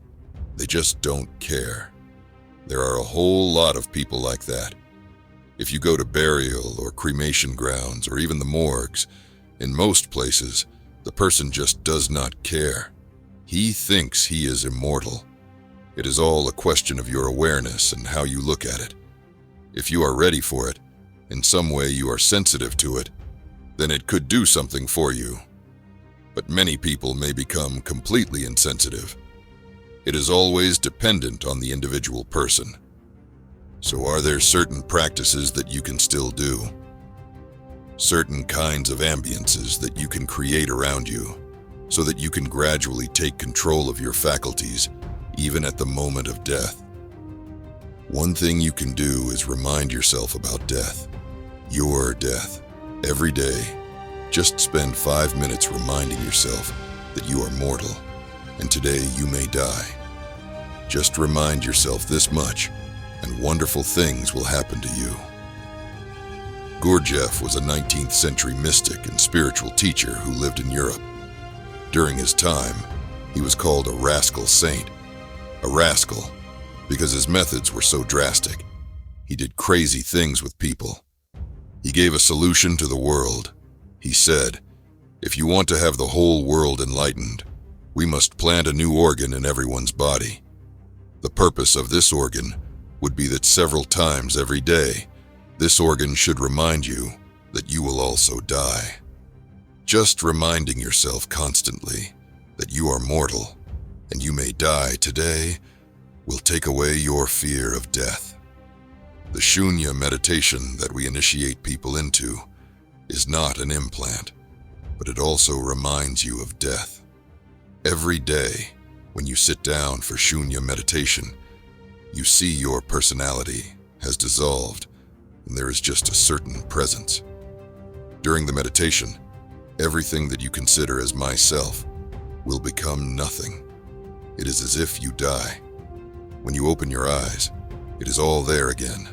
They just don't care. There are a whole lot of people like that. If you go to burial or cremation grounds or even the morgues, in most places, the person just does not care. He thinks he is immortal. It is all a question of your awareness and how you look at it. If you are ready for it, in some way you are sensitive to it, then it could do something for you. But many people may become completely insensitive. It is always dependent on the individual person. So are there certain practices that you can still do? Certain kinds of ambiances that you can create around you so that you can gradually take control of your faculties even at the moment of death. One thing you can do is remind yourself about death, your death, every day. Just spend 5 minutes reminding yourself that you are mortal and today you may die. Just remind yourself this much and wonderful things will happen to you. Gurdjieff was a 19th century mystic and spiritual teacher who lived in Europe. During his time, he was called a rascal saint. A rascal because his methods were so drastic. He did crazy things with people. He gave a solution to the world. He said, "If you want to have the whole world enlightened, we must plant a new organ in everyone's body. The purpose of this organ would be that several times every day, this organ should remind you that you will also die." Just reminding yourself constantly that you are mortal and you may die today will take away your fear of death. The Shunya meditation that we initiate people into is not an implant, but it also reminds you of death. Every day, when you sit down for Shunya meditation, you see your personality has dissolved and there is just a certain presence. During the meditation, everything that you consider as myself will become nothing. It is as if you die. When you open your eyes, it is all there again.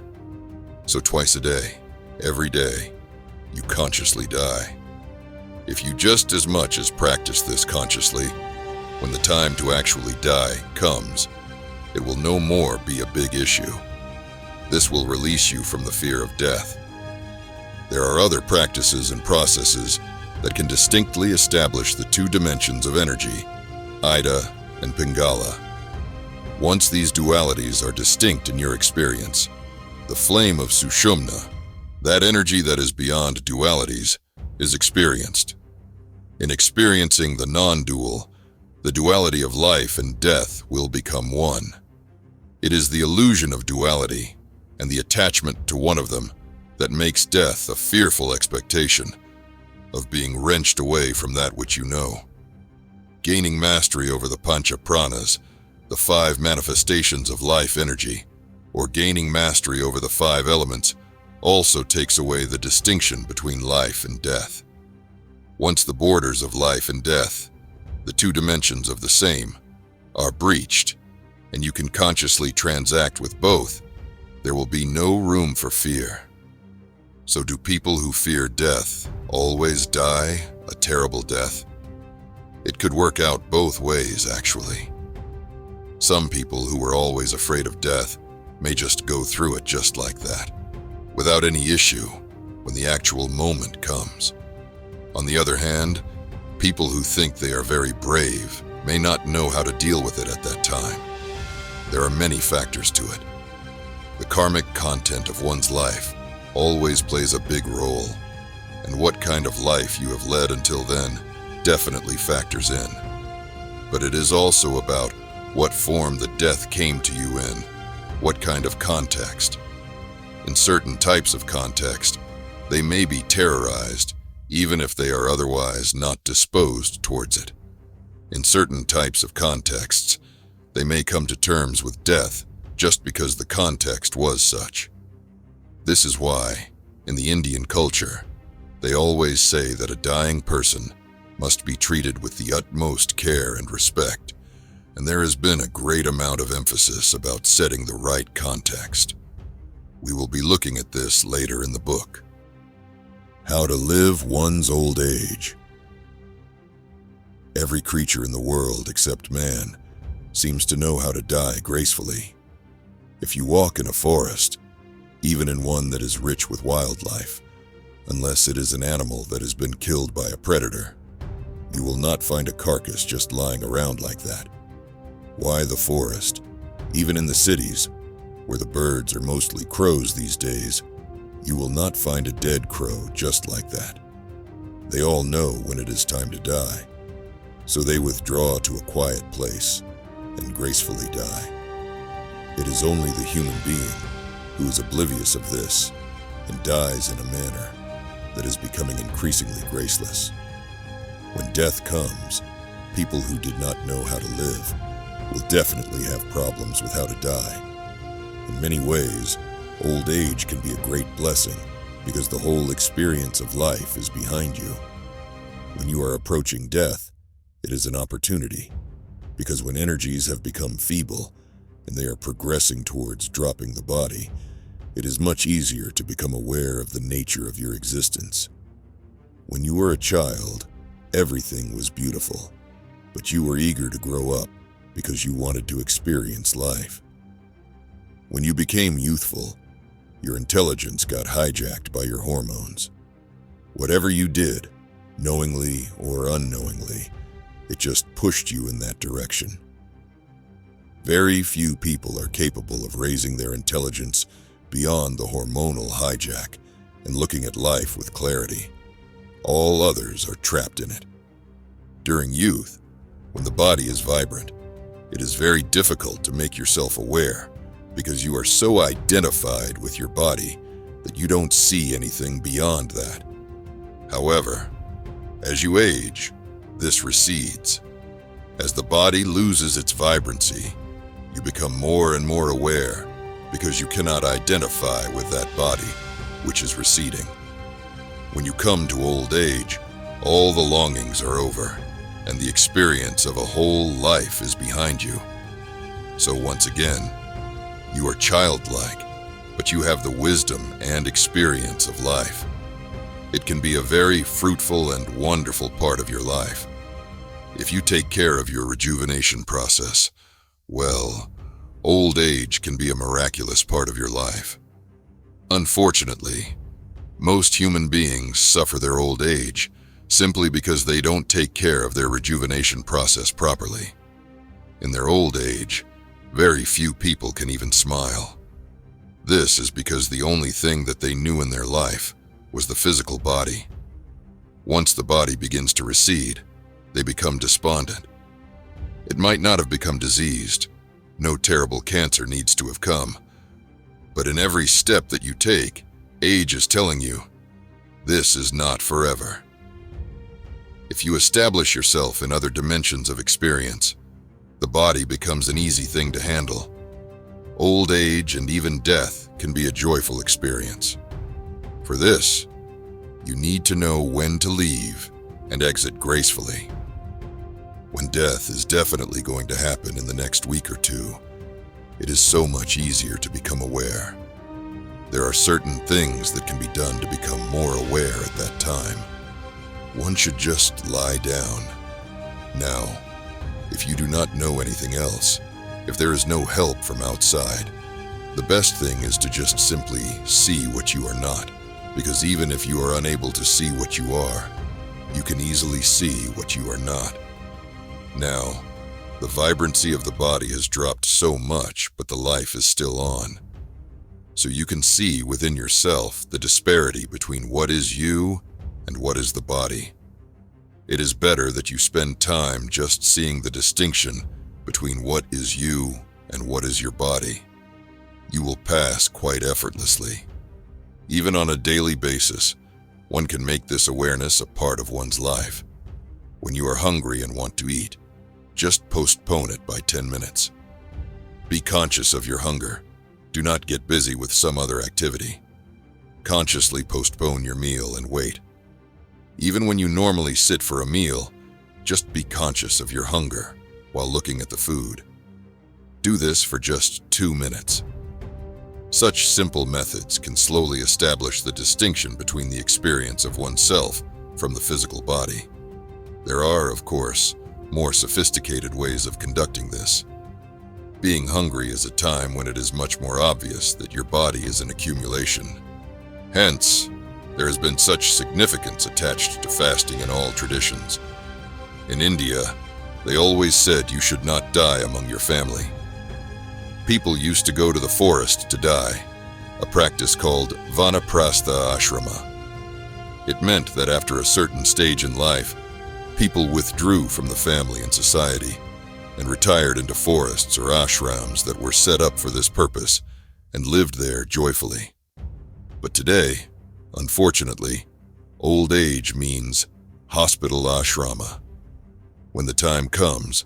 So twice a day, every day, you consciously die. If you just as much as practice this consciously, when the time to actually die comes, it will no more be a big issue. This will release you from the fear of death. There are other practices and processes that can distinctly establish the two dimensions of energy, Ida and Pingala. Once these dualities are distinct in your experience, the flame of Sushumna, that energy that is beyond dualities, is experienced. In experiencing the non-dual, the duality of life and death will become one. It is the illusion of duality and the attachment to one of them that makes death a fearful expectation of being wrenched away from that which you know. Gaining mastery over the Pancha Pranas, the 5 manifestations of life energy, or gaining mastery over the 5 elements, also takes away the distinction between life and death. Once the borders of life and death, the two dimensions of the same, are breached, and you can consciously transact with both, there will be no room for fear. So do people who fear death always die a terrible death? It could work out both ways, actually. Some people who were always afraid of death may just go through it just like that, without any issue when the actual moment comes. On the other hand, people who think they are very brave may not know how to deal with it at that time. There are many factors to it. The karmic content of one's life always plays a big role, and what kind of life you have led until then definitely factors in. But it is also about what form the death came to you in, what kind of context. In certain types of context, they may be terrorized, even if they are otherwise not disposed towards it. In certain types of contexts, they may come to terms with death just because the context was such. This is why, in the Indian culture, they always say that a dying person must be treated with the utmost care and respect, and there has been a great amount of emphasis about setting the right context. We will be looking at this later in the book. How to live one's old age. Every creature in the world except man seems to know how to die gracefully. If you walk in a forest, even in one that is rich with wildlife, unless it is an animal that has been killed by a predator, you will not find a carcass just lying around like that. Why the forest? Even in the cities, where the birds are mostly crows these days, you will not find a dead crow just like that. They all know when it is time to die, so they withdraw to a quiet place and gracefully die. It is only the human being who is oblivious of this and dies in a manner that is becoming increasingly graceless. When death comes, people who did not know how to live will definitely have problems with how to die. In many ways, old age can be a great blessing because the whole experience of life is behind you. When you are approaching death, it is an opportunity, because when energies have become feeble and they are progressing towards dropping the body, it is much easier to become aware of the nature of your existence. When you were a child, everything was beautiful, but you were eager to grow up because you wanted to experience life. When you became youthful, your intelligence got hijacked by your hormones. Whatever you did, knowingly or unknowingly, it just pushed you in that direction. Very few people are capable of raising their intelligence beyond the hormonal hijack and looking at life with clarity. All others are trapped in it. During youth, when the body is vibrant, it is very difficult to make yourself aware because you are so identified with your body that you don't see anything beyond that. However, as you age, this recedes. As the body loses its vibrancy, you become more and more aware because you cannot identify with that body, which is receding. When you come to old age, all the longings are over, and the experience of a whole life is behind you. So once again, you are childlike, but you have the wisdom and experience of life. It can be a very fruitful and wonderful part of your life. If you take care of your rejuvenation process, well, old age can be a miraculous part of your life. Unfortunately, most human beings suffer their old age simply because they don't take care of their rejuvenation process properly. In their old age, very few people can even smile. This is because the only thing that they knew in their life was the physical body. Once the body begins to recede, they become despondent. It might not have become diseased. No terrible cancer needs to have come. But in every step that you take, age is telling you, this is not forever. If you establish yourself in other dimensions of experience, the body becomes an easy thing to handle. Old age and even death can be a joyful experience. For this, you need to know when to leave and exit gracefully. When death is definitely going to happen in the next week or two, it is so much easier to become aware. There are certain things that can be done to become more aware at that time. One should just lie down. Now, if you do not know anything else, if there is no help from outside, the best thing is to just simply see what you are not, because even if you are unable to see what you are, you can easily see what you are not. Now, the vibrancy of the body has dropped so much, but the life is still on. So you can see within yourself the disparity between what is you and what is the body. It is better that you spend time just seeing the distinction between what is you and what is your body. You will pass quite effortlessly. Even on a daily basis, one can make this awareness a part of one's life. When you are hungry and want to eat, just postpone it by 10 minutes. Be conscious of your hunger. Do not get busy with some other activity. Consciously postpone your meal and wait. Even when you normally sit for a meal, just be conscious of your hunger while looking at the food. Do this for just 2 minutes. Such simple methods can slowly establish the distinction between the experience of oneself from the physical body. There are, of course, more sophisticated ways of conducting this. Being hungry is a time when it is much more obvious that your body is an accumulation. Hence, there has been such significance attached to fasting in all traditions. In India, they always said you should not die among your family. People used to go to the forest to die, a practice called Vanaprastha Ashrama. It meant that after a certain stage in life, people withdrew from the family and society and retired into forests or ashrams that were set up for this purpose and lived there joyfully. But today, unfortunately, old age means hospital ashrama. When the time comes,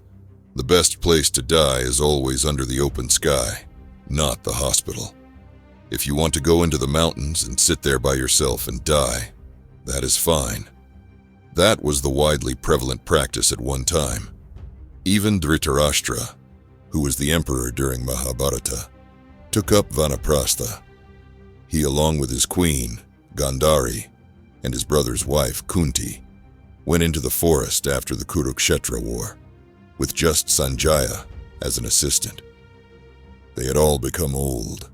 the best place to die is always under the open sky, not the hospital. If you want to go into the mountains and sit there by yourself and die, that is fine. That was the widely prevalent practice at one time. Even Dhritarashtra, who was the emperor during Mahabharata, took up Vanaprastha. He, along with his queen, Gandhari, and his brother's wife, Kunti, went into the forest after the Kurukshetra war, with just Sanjaya as an assistant. They had all become old,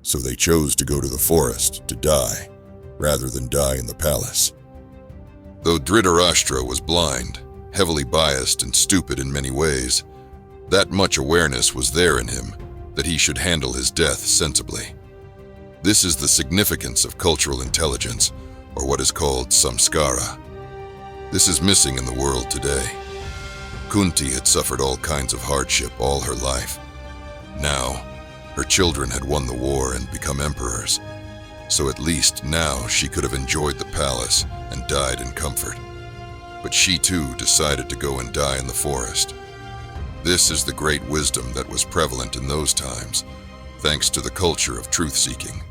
so they chose to go to the forest to die, rather than die in the palace. Though Dhritarashtra was blind, heavily biased, and stupid in many ways, that much awareness was there in him that he should handle his death sensibly. This is the significance of cultural intelligence, or what is called samskara. This is missing in the world today. Kunti had suffered all kinds of hardship all her life. Now, her children had won the war and become emperors, so at least now she could have enjoyed the palace and died in comfort. But she too decided to go and die in the forest. This is the great wisdom that was prevalent in those times, thanks to the culture of truth-seeking.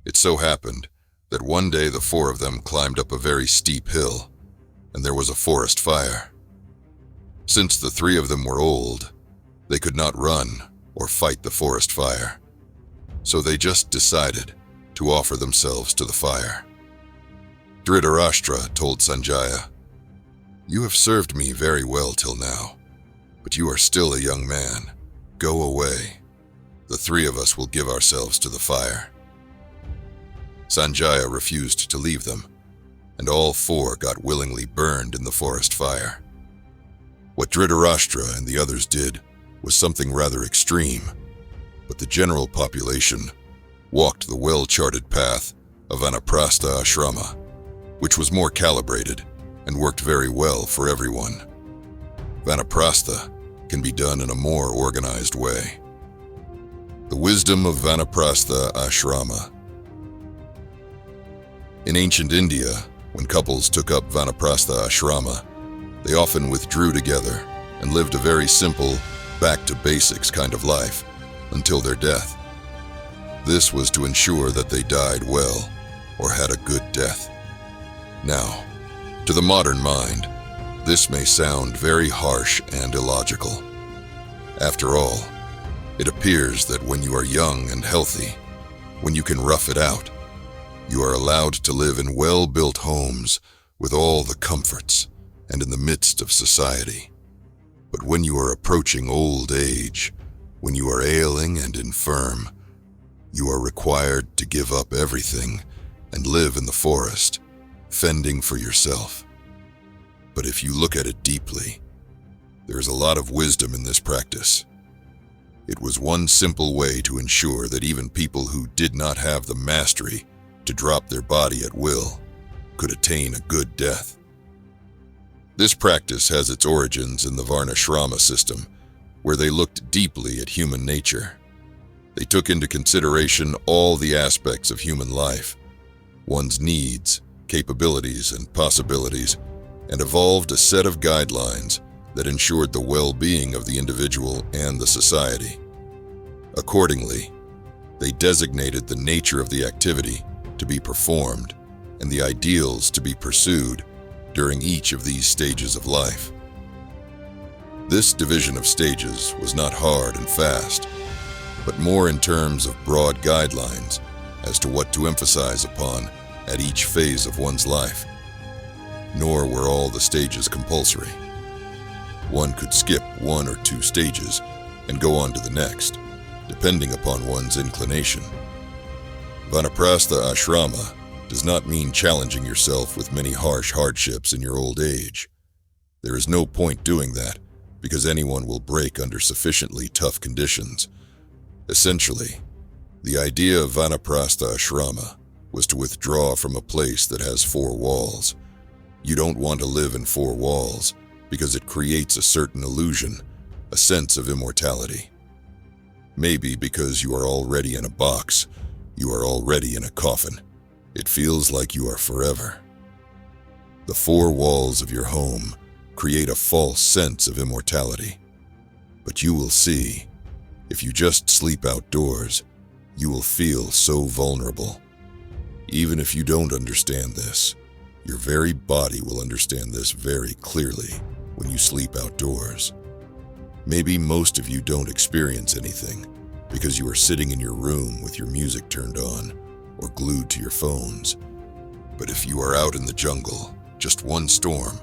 It so happened that one day the four of them climbed up a very steep hill, and there was a forest fire. Since the three of them were old, they could not run or fight the forest fire, so they just decided to offer themselves to the fire. Dhritarashtra told Sanjaya, "You have served me very well till now, but you are still a young man. Go away. The three of us will give ourselves to the fire." Sanjaya refused to leave them, and all four got willingly burned in the forest fire. What Dhritarashtra and the others did was something rather extreme, but the general population walked the well-charted path of Vanaprastha Ashrama, which was more calibrated and worked very well for everyone. Vanaprastha can be done in a more organized way. The wisdom of Vanaprastha Ashrama. In ancient India, when couples took up Vanaprastha Ashrama, they often withdrew together and lived a very simple, back-to-basics kind of life until their death. This was to ensure that they died well or had a good death. Now, to the modern mind, this may sound very harsh and illogical. After all, it appears that when you are young and healthy, when you can rough it out, you are allowed to live in well-built homes with all the comforts and in the midst of society. But when you are approaching old age, when you are ailing and infirm, you are required to give up everything and live in the forest, fending for yourself. But if you look at it deeply, there is a lot of wisdom in this practice. It was one simple way to ensure that even people who did not have the mastery to drop their body at will could attain a good death. This practice has its origins in the Varnashrama system, where they looked deeply at human nature. They took into consideration all the aspects of human life, one's needs, capabilities, and possibilities, and evolved a set of guidelines that ensured the well-being of the individual and the society. Accordingly, they designated the nature of the activity to be performed and the ideals to be pursued during each of these stages of life. This division of stages was not hard and fast, but more in terms of broad guidelines as to what to emphasize upon at each phase of one's life. Nor were all the stages compulsory. One could skip one or two stages and go on to the next, depending upon one's inclination. Vanaprastha Ashrama does not mean challenging yourself with many harsh hardships in your old age. There is no point doing that, because anyone will break under sufficiently tough conditions. Essentially, the idea of Vanaprastha Ashrama was to withdraw from a place that has 4 walls. You don't want to live in 4 walls because it creates a certain illusion, a sense of immortality. Maybe because you are already in a box, you are already in a coffin. It feels like you are forever. The 4 walls of your home create a false sense of immortality. But you will see, if you just sleep outdoors, you will feel so vulnerable. Even if you don't understand this, your very body will understand this very clearly when you sleep outdoors. Maybe most of you don't experience anything because you are sitting in your room with your music turned on or glued to your phones. But if you are out in the jungle, just one storm,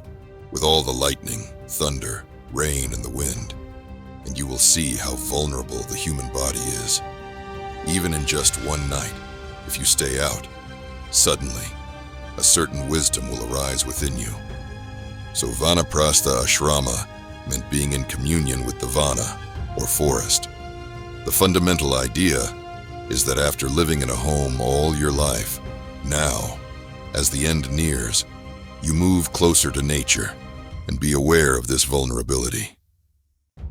with all the lightning, thunder, rain, and the wind, and you will see how vulnerable the human body is. Even in just one night, if you stay out, suddenly, a certain wisdom will arise within you. So Vanaprastha Ashrama meant being in communion with the Vana, or forest. The fundamental idea is that after living in a home all your life, now, as the end nears, you move closer to nature and be aware of this vulnerability.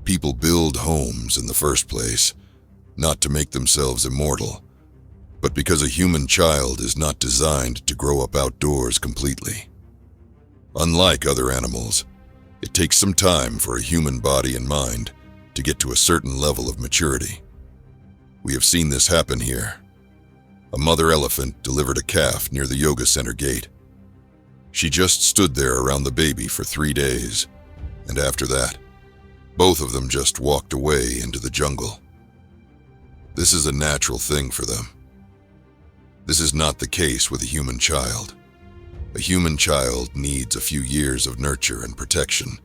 People build homes in the first place, not to make themselves immortal, but because a human child is not designed to grow up outdoors completely. Unlike other animals, it takes some time for a human body and mind to get to a certain level of maturity. We have seen this happen here. A mother elephant delivered a calf near the yoga center gate. She just stood there around the baby for 3 days, and after that, both of them just walked away into the jungle. This is a natural thing for them. This is not the case with a human child. A human child needs a few years of nurture and protection.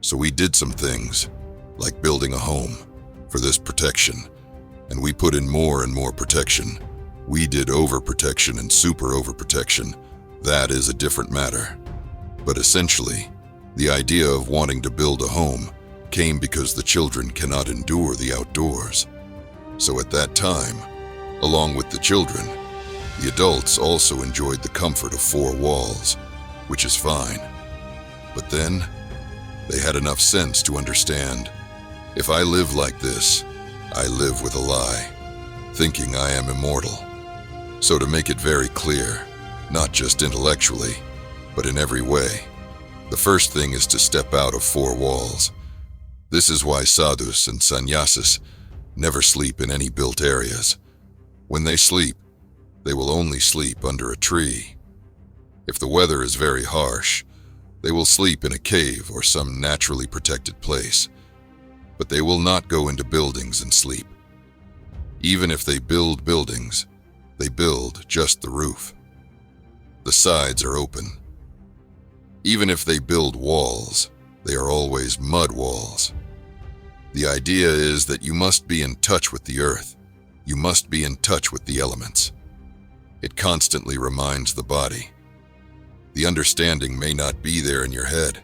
So we did some things, like building a home, for this protection, and we put in more and more protection. We did overprotection and super overprotection. That is a different matter. But essentially, the idea of wanting to build a home came because the children cannot endure the outdoors. So at that time, along with the children, the adults also enjoyed the comfort of 4 walls, which is fine. But then, they had enough sense to understand, if I live like this, I live with a lie, thinking I am immortal. So to make it very clear, not just intellectually, but in every way, the first thing is to step out of 4 walls. This is why sadhus and sannyasis never sleep in any built areas. When they sleep, they will only sleep under a tree. If the weather is very harsh, they will sleep in a cave or some naturally protected place. But they will not go into buildings and sleep. Even if they build buildings, they build just the roof. The sides are open. Even if they build walls, they are always mud walls. The idea is that you must be in touch with the earth. You must be in touch with the elements. It constantly reminds the body. The understanding may not be there in your head,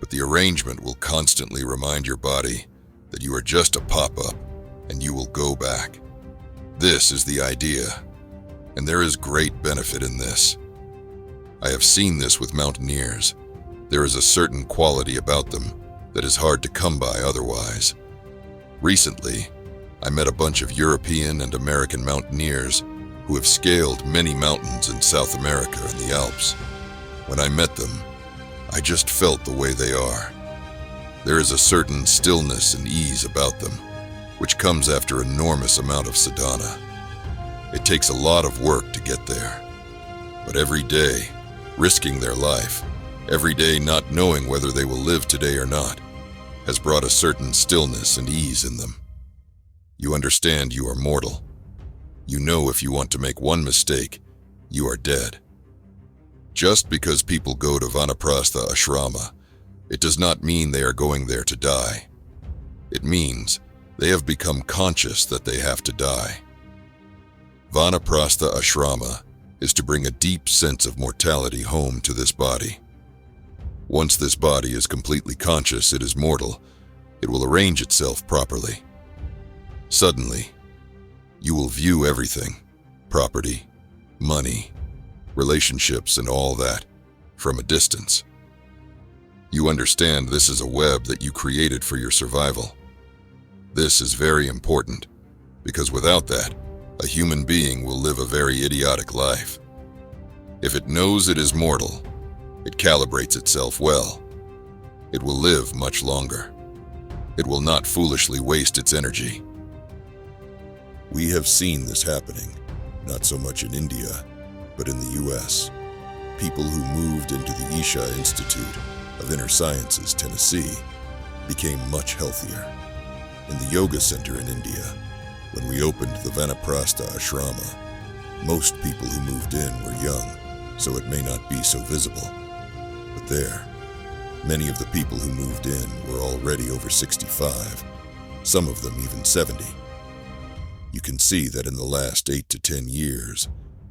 but the arrangement will constantly remind your body that you are just a pop-up and you will go back. This is the idea, and there is great benefit in this. I have seen this with mountaineers. There is a certain quality about them that is hard to come by otherwise. Recently, I met a bunch of European and American mountaineers who have scaled many mountains in South America and the Alps. When I met them, I just felt the way they are. There is a certain stillness and ease about them, which comes after an enormous amount of sadhana. It takes a lot of work to get there. But every day, risking their life, every day not knowing whether they will live today or not, has brought a certain stillness and ease in them. You understand you are mortal. You know if you want to make one mistake, you are dead. Just because people go to Vanaprastha Ashrama, it does not mean they are going there to die. It means they have become conscious that they have to die. Vanaprastha Ashrama is to bring a deep sense of mortality home to this body. Once this body is completely conscious it is mortal, it will arrange itself properly. Suddenly, you will view everything, property, money, relationships, and all that from a distance. You understand this is a web that you created for your survival. This is very important, because without that, a human being will live a very idiotic life. If it knows it is mortal, it calibrates itself well. It will live much longer. It will not foolishly waste its energy. We have seen this happening, not so much in India, but in the US. People who moved into the Isha Institute of Inner Sciences, Tennessee, became much healthier. In the yoga center in India, when we opened the Vanaprastha Ashrama, most people who moved in were young, so it may not be so visible. But there, many of the people who moved in were already over 65, some of them even 70. You can see that in the last 8 to 10 years,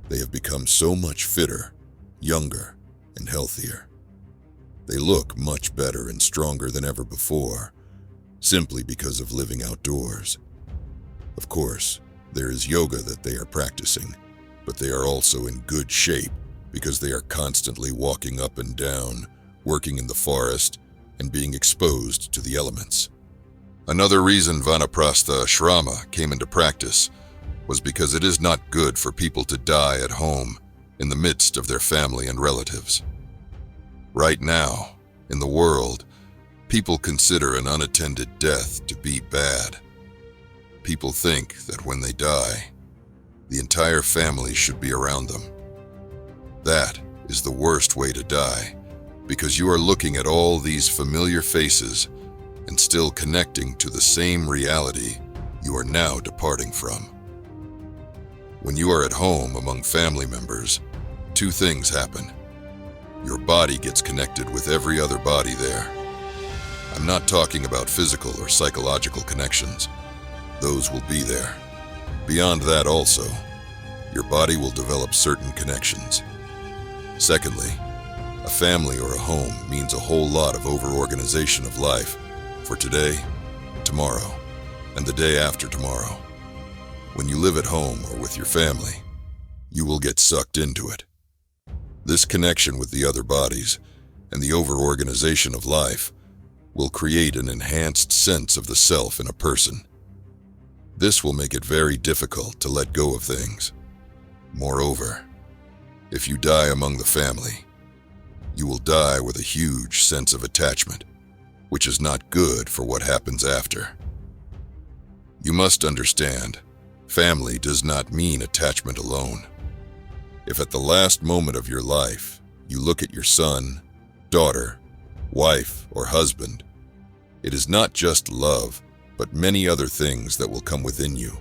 they have become so much fitter, younger, and healthier. They look much better and stronger than ever before, simply because of living outdoors. Of course, there is yoga that they are practicing, but they are also in good shape because they are constantly walking up and down, working in the forest, and being exposed to the elements. Another reason Vanaprastha Ashrama came into practice was because it is not good for people to die at home in the midst of their family and relatives. Right now, in the world, people consider an unattended death to be bad. People think that when they die, the entire family should be around them. That is the worst way to die, because you are looking at all these familiar faces and still connecting to the same reality you are now departing from. When you are at home among family members, two things happen. Your body gets connected with every other body there. I'm not talking about physical or psychological connections. Those will be there. Beyond that also, your body will develop certain connections. Secondly, a family or a home means a whole lot of over-organization of life for today, tomorrow, and the day after tomorrow. When you live at home or with your family, you will get sucked into it. This connection with the other bodies and the over-organization of life will create an enhanced sense of the self in a person. This will make it very difficult to let go of things. Moreover, if you die among the family, you will die with a huge sense of attachment, which is not good for what happens after. You must understand, family does not mean attachment alone. If at the last moment of your life, you look at your son, daughter, wife, or husband, it is not just love, but many other things that will come within you,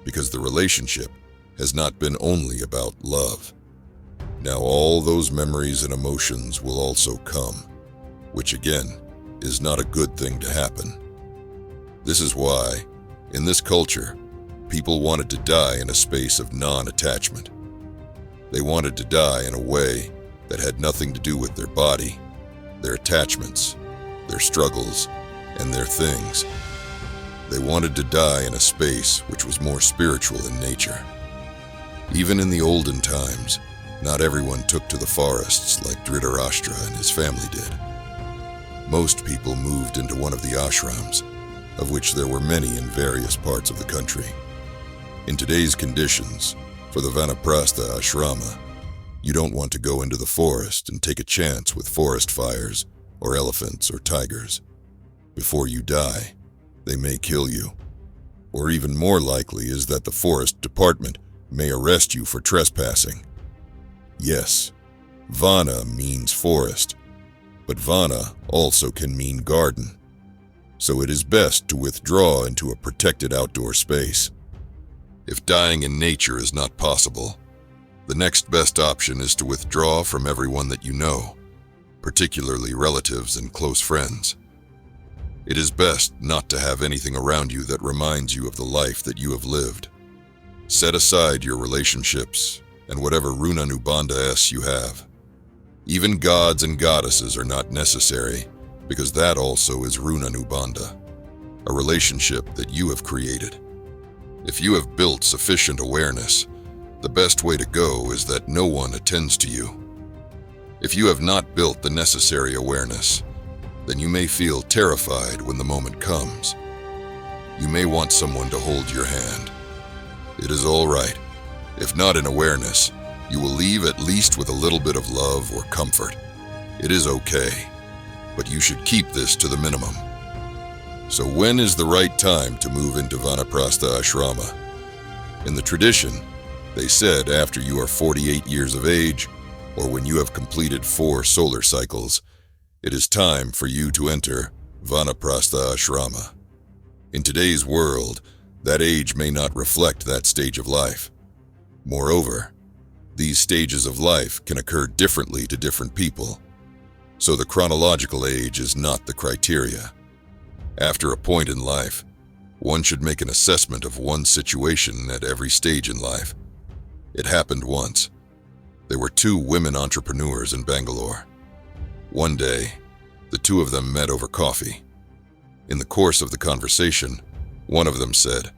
because the relationship has not been only about love. Now all those memories and emotions will also come, which again is not a good thing to happen. This is why, in this culture, people wanted to die in a space of non-attachment. They wanted to die in a way that had nothing to do with their body, their attachments, their struggles, and their things. They wanted to die in a space which was more spiritual in nature. Even in the olden times, not everyone took to the forests like Dhritarashtra and his family did. Most people moved into one of the ashrams, of which there were many in various parts of the country. In today's conditions, for the Vanaprastha Ashrama, you don't want to go into the forest and take a chance with forest fires or elephants or tigers. Before you die, they may kill you. Or even more likely is that the forest department may arrest you for trespassing. Yes, Vana means forest, but Vana also can mean garden. So it is best to withdraw into a protected outdoor space. If dying in nature is not possible, the next best option is to withdraw from everyone that you know, particularly relatives and close friends. It is best not to have anything around you that reminds you of the life that you have lived. Set aside your relationships and whatever Runanubandha you have. Even gods and goddesses are not necessary, because that also is Runanubandha, a relationship that you have created. If you have built sufficient awareness, the best way to go is that no one attends to you. If you have not built the necessary awareness, then you may feel terrified when the moment comes. You may want someone to hold your hand. It is all right. If not in awareness, you will leave at least with a little bit of love or comfort. It is okay, but you should keep this to the minimum. So when is the right time to move into Vanaprastha Ashrama? In the tradition, they said after you are 48 years of age, or when you have completed 4 solar cycles, it is time for you to enter Vanaprastha Ashrama. In today's world, that age may not reflect that stage of life. Moreover, these stages of life can occur differently to different people, so the chronological age is not the criteria. After a point in life, one should make an assessment of one's situation at every stage in life. It happened once. There were 2 women entrepreneurs in Bangalore. One day, the 2 of them met over coffee. In the course of the conversation, one of them said,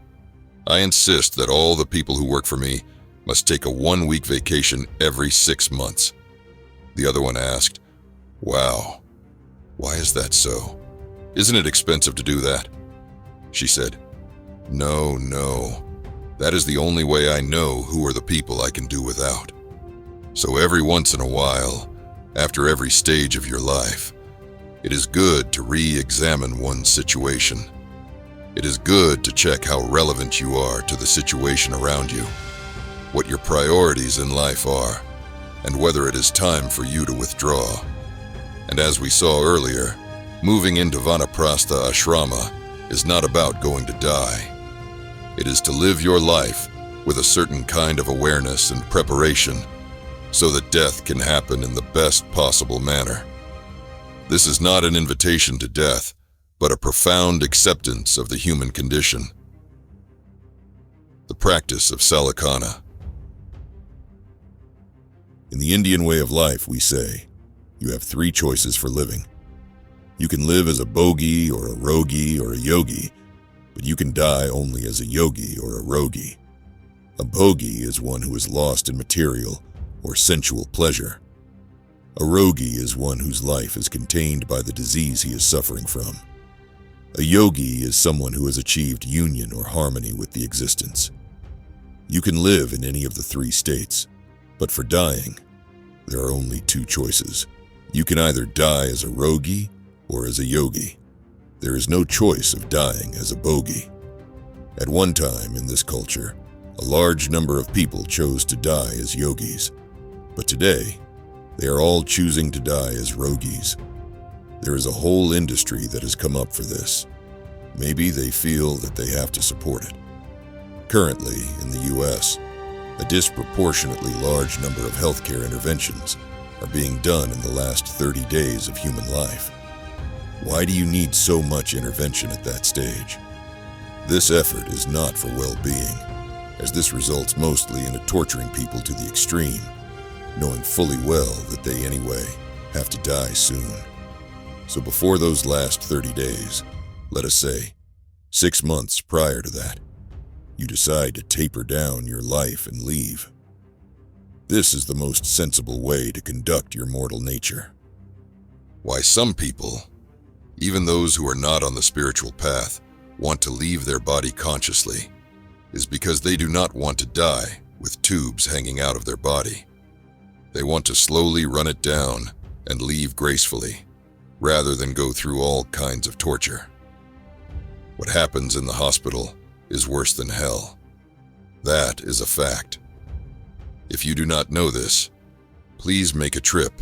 "I insist that all the people who work for me must take a 1-week vacation every 6 months." The other one asked, "Wow, why is that so? Isn't it expensive to do that?" She said, No, that is the only way I know who are the people I can do without. So every once in a while, after every stage of your life, it is good to re-examine one's situation. It is good to check how relevant you are to the situation around you, what your priorities in life are, and whether it is time for you to withdraw. And as we saw earlier, moving into Vanaprastha Ashrama is not about going to die. It is to live your life with a certain kind of awareness and preparation so that death can happen in the best possible manner. This is not an invitation to death, but a profound acceptance of the human condition. The practice of Sallekhana. In the Indian way of life, we say, you have 3 choices for living. You can live as a bogi or a rogi or a yogi, but you can die only as a yogi or a rogi. A bogi is one who is lost in material or sensual pleasure. A rogi is one whose life is contained by the disease he is suffering from. A yogi is someone who has achieved union or harmony with the existence. You can live in any of the 3 states, but for dying, there are only 2 choices. You can either die as a rogi or as a yogi. There is no choice of dying as a bogi. At one time in this culture, a large number of people chose to die as yogis, but today, they are all choosing to die as rogis. There is a whole industry that has come up for this. Maybe they feel that they have to support it. Currently, in the US, a disproportionately large number of healthcare interventions are being done in the last 30 days of human life. Why do you need so much intervention at that stage? This effort is not for well-being, as this results mostly in torturing people to the extreme, knowing fully well that they anyway have to die soon. So before those last 30 days, let us say 6 months prior to that, you decide to taper down your life and leave. This is the most sensible way to conduct your mortal nature. Why some people, even those who are not on the spiritual path, want to leave their body consciously is because they do not want to die with tubes hanging out of their body. They want to slowly run it down and leave gracefully, rather than go through all kinds of torture. What happens in the hospital is worse than hell. That is a fact. If you do not know this, please make a trip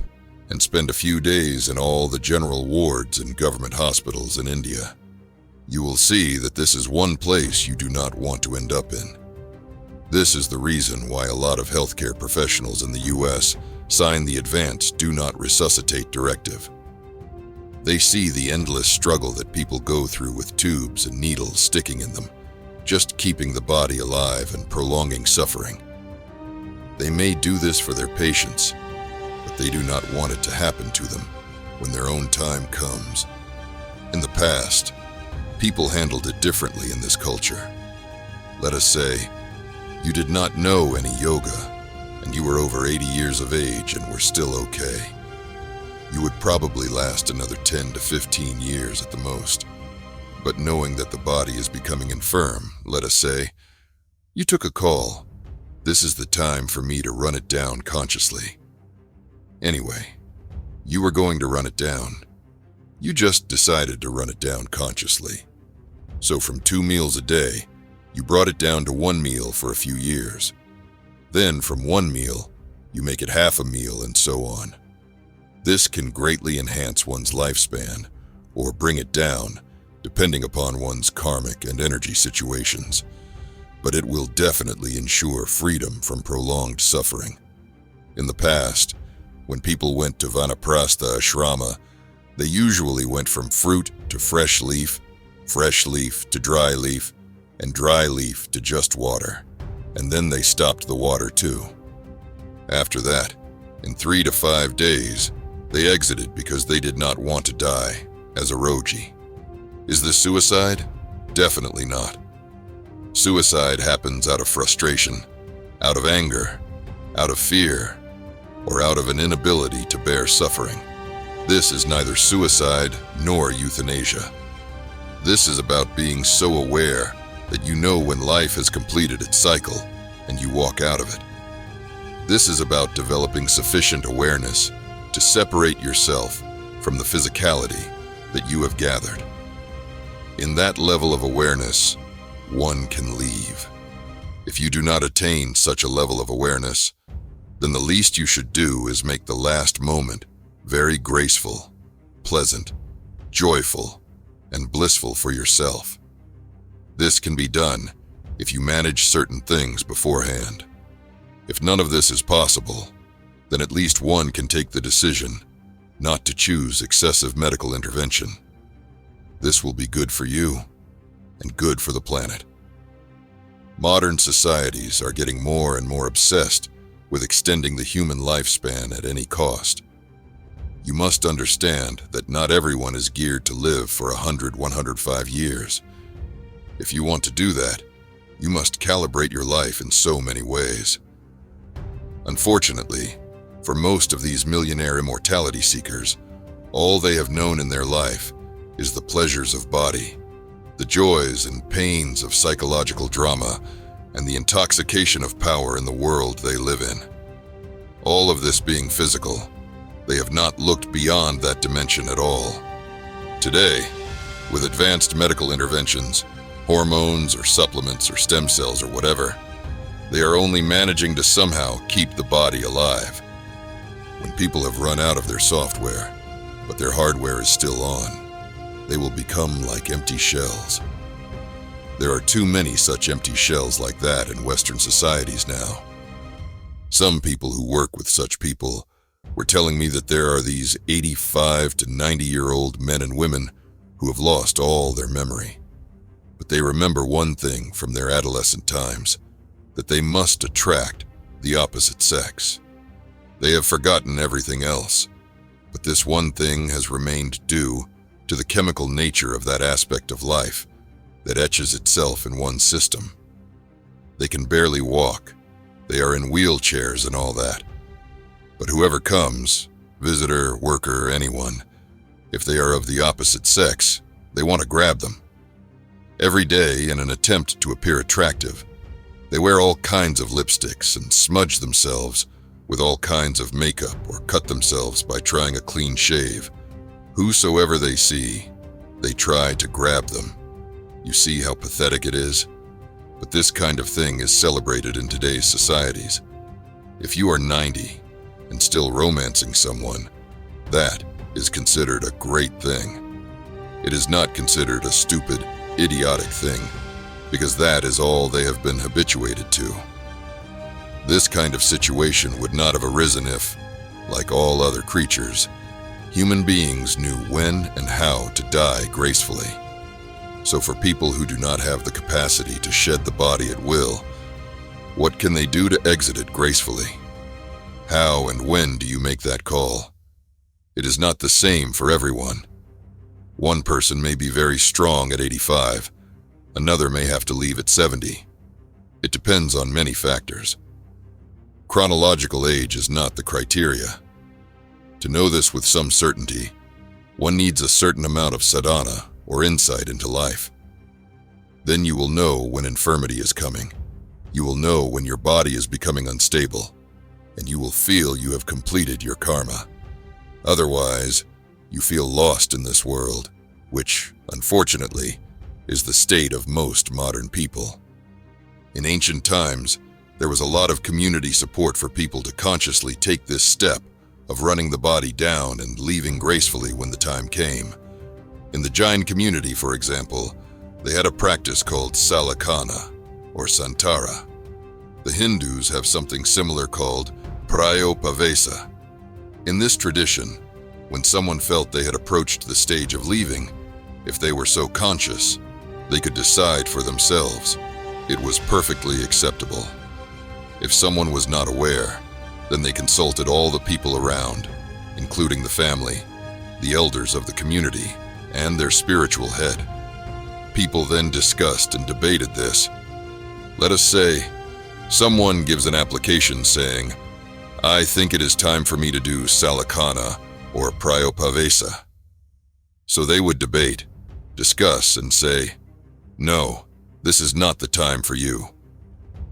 and spend a few days in all the general wards and government hospitals in India. You will see that this is one place you do not want to end up in. This is the reason why a lot of healthcare professionals in the US sign the Advance Do Not Resuscitate Directive. They see the endless struggle that people go through with tubes and needles sticking in them, just keeping the body alive and prolonging suffering. They may do this for their patients, but they do not want it to happen to them when their own time comes. In the past, people handled it differently in this culture. Let us say, You did not know any yoga, and you were over 80 years of age and were still okay. You would probably last another 10 to 15 years at the most. But knowing that the body is becoming infirm, let us say, you took a call. This is the time for me to run it down consciously. Anyway, you were going to run it down. You just decided to run it down consciously. So from 2 meals a day, you brought it down to 1 meal for a few years. Then from 1 meal, you make it half a meal and so on. This can greatly enhance one's lifespan, or bring it down, depending upon one's karmic and energy situations. But it will definitely ensure freedom from prolonged suffering. In the past, when people went to Vanaprastha Ashrama, they usually went from fruit to fresh leaf to dry leaf, and dry leaf to just water. And then they stopped the water too. After that, in 3 to 5 days, they exited because they did not want to die, as a Roji. Is this suicide? Definitely not. Suicide happens out of frustration, out of anger, out of fear, or out of an inability to bear suffering. This is neither suicide nor euthanasia. This is about being so aware that you know when life has completed its cycle and you walk out of it. This is about developing sufficient awareness to separate yourself from the physicality that you have gathered. In that level of awareness, one can leave. If you do not attain such a level of awareness, then the least you should do is make the last moment very graceful, pleasant, joyful, and blissful for yourself. This can be done if you manage certain things beforehand. If none of this is possible, then at least one can take the decision not to choose excessive medical intervention. This will be good for you and good for the planet. Modern societies are getting more and more obsessed with extending the human lifespan at any cost. You must understand that not everyone is geared to live for 100, 105 years. If you want to do that, you must calibrate your life in so many ways. Unfortunately, for most of these millionaire immortality seekers, all they have known in their life is the pleasures of body, the joys and pains of psychological drama, and the intoxication of power in the world they live in. All of this being physical, they have not looked beyond that dimension at all. Today, with advanced medical interventions, hormones or supplements or stem cells or whatever, they are only managing to somehow keep the body alive. When people have run out of their software, but their hardware is still on, they will become like empty shells. There are too many such empty shells like that in Western societies now. Some people who work with such people were telling me that there are these 85 to 90-year-old men and women who have lost all their memory. But they remember one thing from their adolescent times, that they must attract the opposite sex. They have forgotten everything else, but this one thing has remained due to the chemical nature of that aspect of life that etches itself in one's system. They can barely walk. They are in wheelchairs and all that. But whoever comes, visitor, worker, anyone, if they are of the opposite sex, they want to grab them. Every day, in an attempt to appear attractive, they wear all kinds of lipsticks and smudge themselves with all kinds of makeup or cut themselves by trying a clean shave. Whosoever they see, they try to grab them. You see how pathetic it is? But this kind of thing is celebrated in today's societies. If you are 90 and still romancing someone, that is considered a great thing. It is not considered a stupid, idiotic thing, because that is all they have been habituated to. This kind of situation would not have arisen if, like all other creatures, human beings knew when and how to die gracefully. So for people who do not have the capacity to shed the body at will, what can they do to exit it gracefully? How and when do you make that call? It is not the same for everyone. One person may be very strong at 85, another may have to leave at 70. It depends on many factors. Chronological age is not the criteria. To know this with some certainty, one needs a certain amount of sadhana or insight into life. Then you will know when infirmity is coming. You will know when your body is becoming unstable, and you will feel you have completed your karma. Otherwise, you feel lost in this world, which, unfortunately, is the state of most modern people. In ancient times, there was a lot of community support for people to consciously take this step of running the body down and leaving gracefully when the time came. In the Jain community, for example, they had a practice called Salakana, or Santara. The Hindus have something similar called Prayopavesa. In this tradition, when someone felt they had approached the stage of leaving, if they were so conscious, they could decide for themselves. It was perfectly acceptable. If someone was not aware, then they consulted all the people around, including the family, the elders of the community, and their spiritual head. People then discussed and debated this. Let us say, someone gives an application saying, "I think it is time for me to do Salakana or Prayopavesa." So they would debate, discuss, and say, "No, this is not the time for you.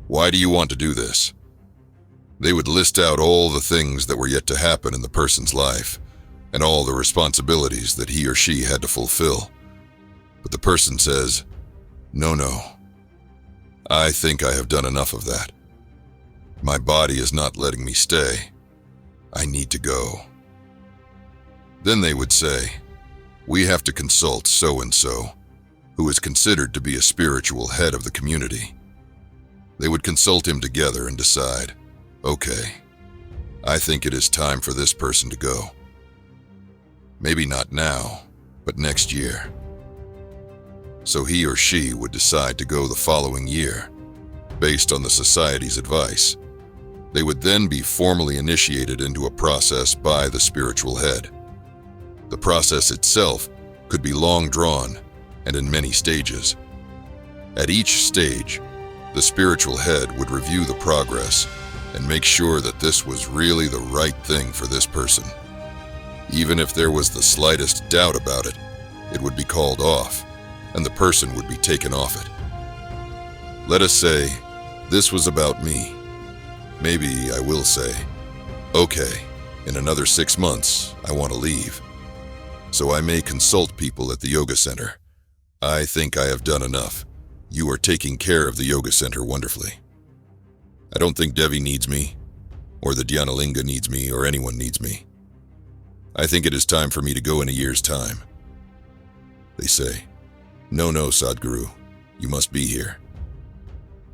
Why do you want to do this?" They would list out all the things that were yet to happen in the person's life, and all the responsibilities that he or she had to fulfill. But the person says, No, I think I have done enough of that. My body is not letting me stay. I need to go. Then they would say, "We have to consult so-and-so, who is considered to be a spiritual head of the community." They would consult him together and decide, "Okay, I think it is time for this person to go. Maybe not now, but next year." So he or she would decide to go the following year, based on the society's advice. They would then be formally initiated into a process by the spiritual head. The process itself could be long drawn and in many stages. At each stage, the spiritual head would review the progress and make sure that this was really the right thing for this person. Even if there was the slightest doubt about it, it would be called off, and the person would be taken off it. Let us say, this was about me. Maybe I will say, "Okay, in another 6 months, I want to leave. So I may consult people at the yoga center. I think I have done enough. You are taking care of the yoga center wonderfully. I don't think Devi needs me, or the Dhyanalinga needs me, or anyone needs me. I think it is time for me to go in a year's time." They say, No, Sadhguru, you must be here."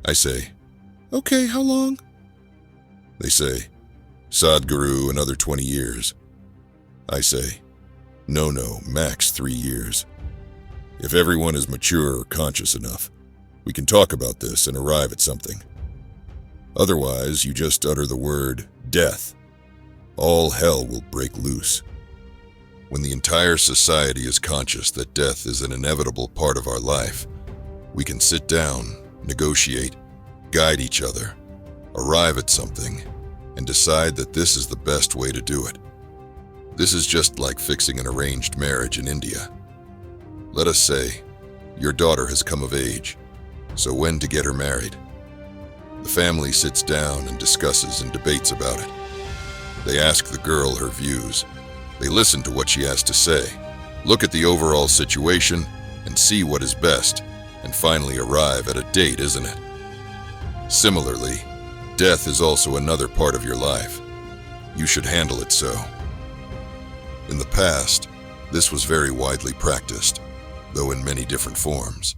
I say, "Okay, how long?" They say, "Sadhguru, another 20 years. I say, No, max 3 years. If everyone is mature or conscious enough, we can talk about this and arrive at something. Otherwise, you just utter the word death. All hell will break loose. When the entire society is conscious that death is an inevitable part of our life, we can sit down, negotiate, guide each other, arrive at something, and decide that this is the best way to do it. This is just like fixing an arranged marriage in India. Let us say, your daughter has come of age, so when to get her married? The family sits down and discusses and debates about it. They ask the girl her views. They listen to what she has to say, look at the overall situation, and see what is best, and finally arrive at a date, isn't it? Similarly, death is also another part of your life. You should handle it so. In the past, this was very widely practiced, though in many different forms.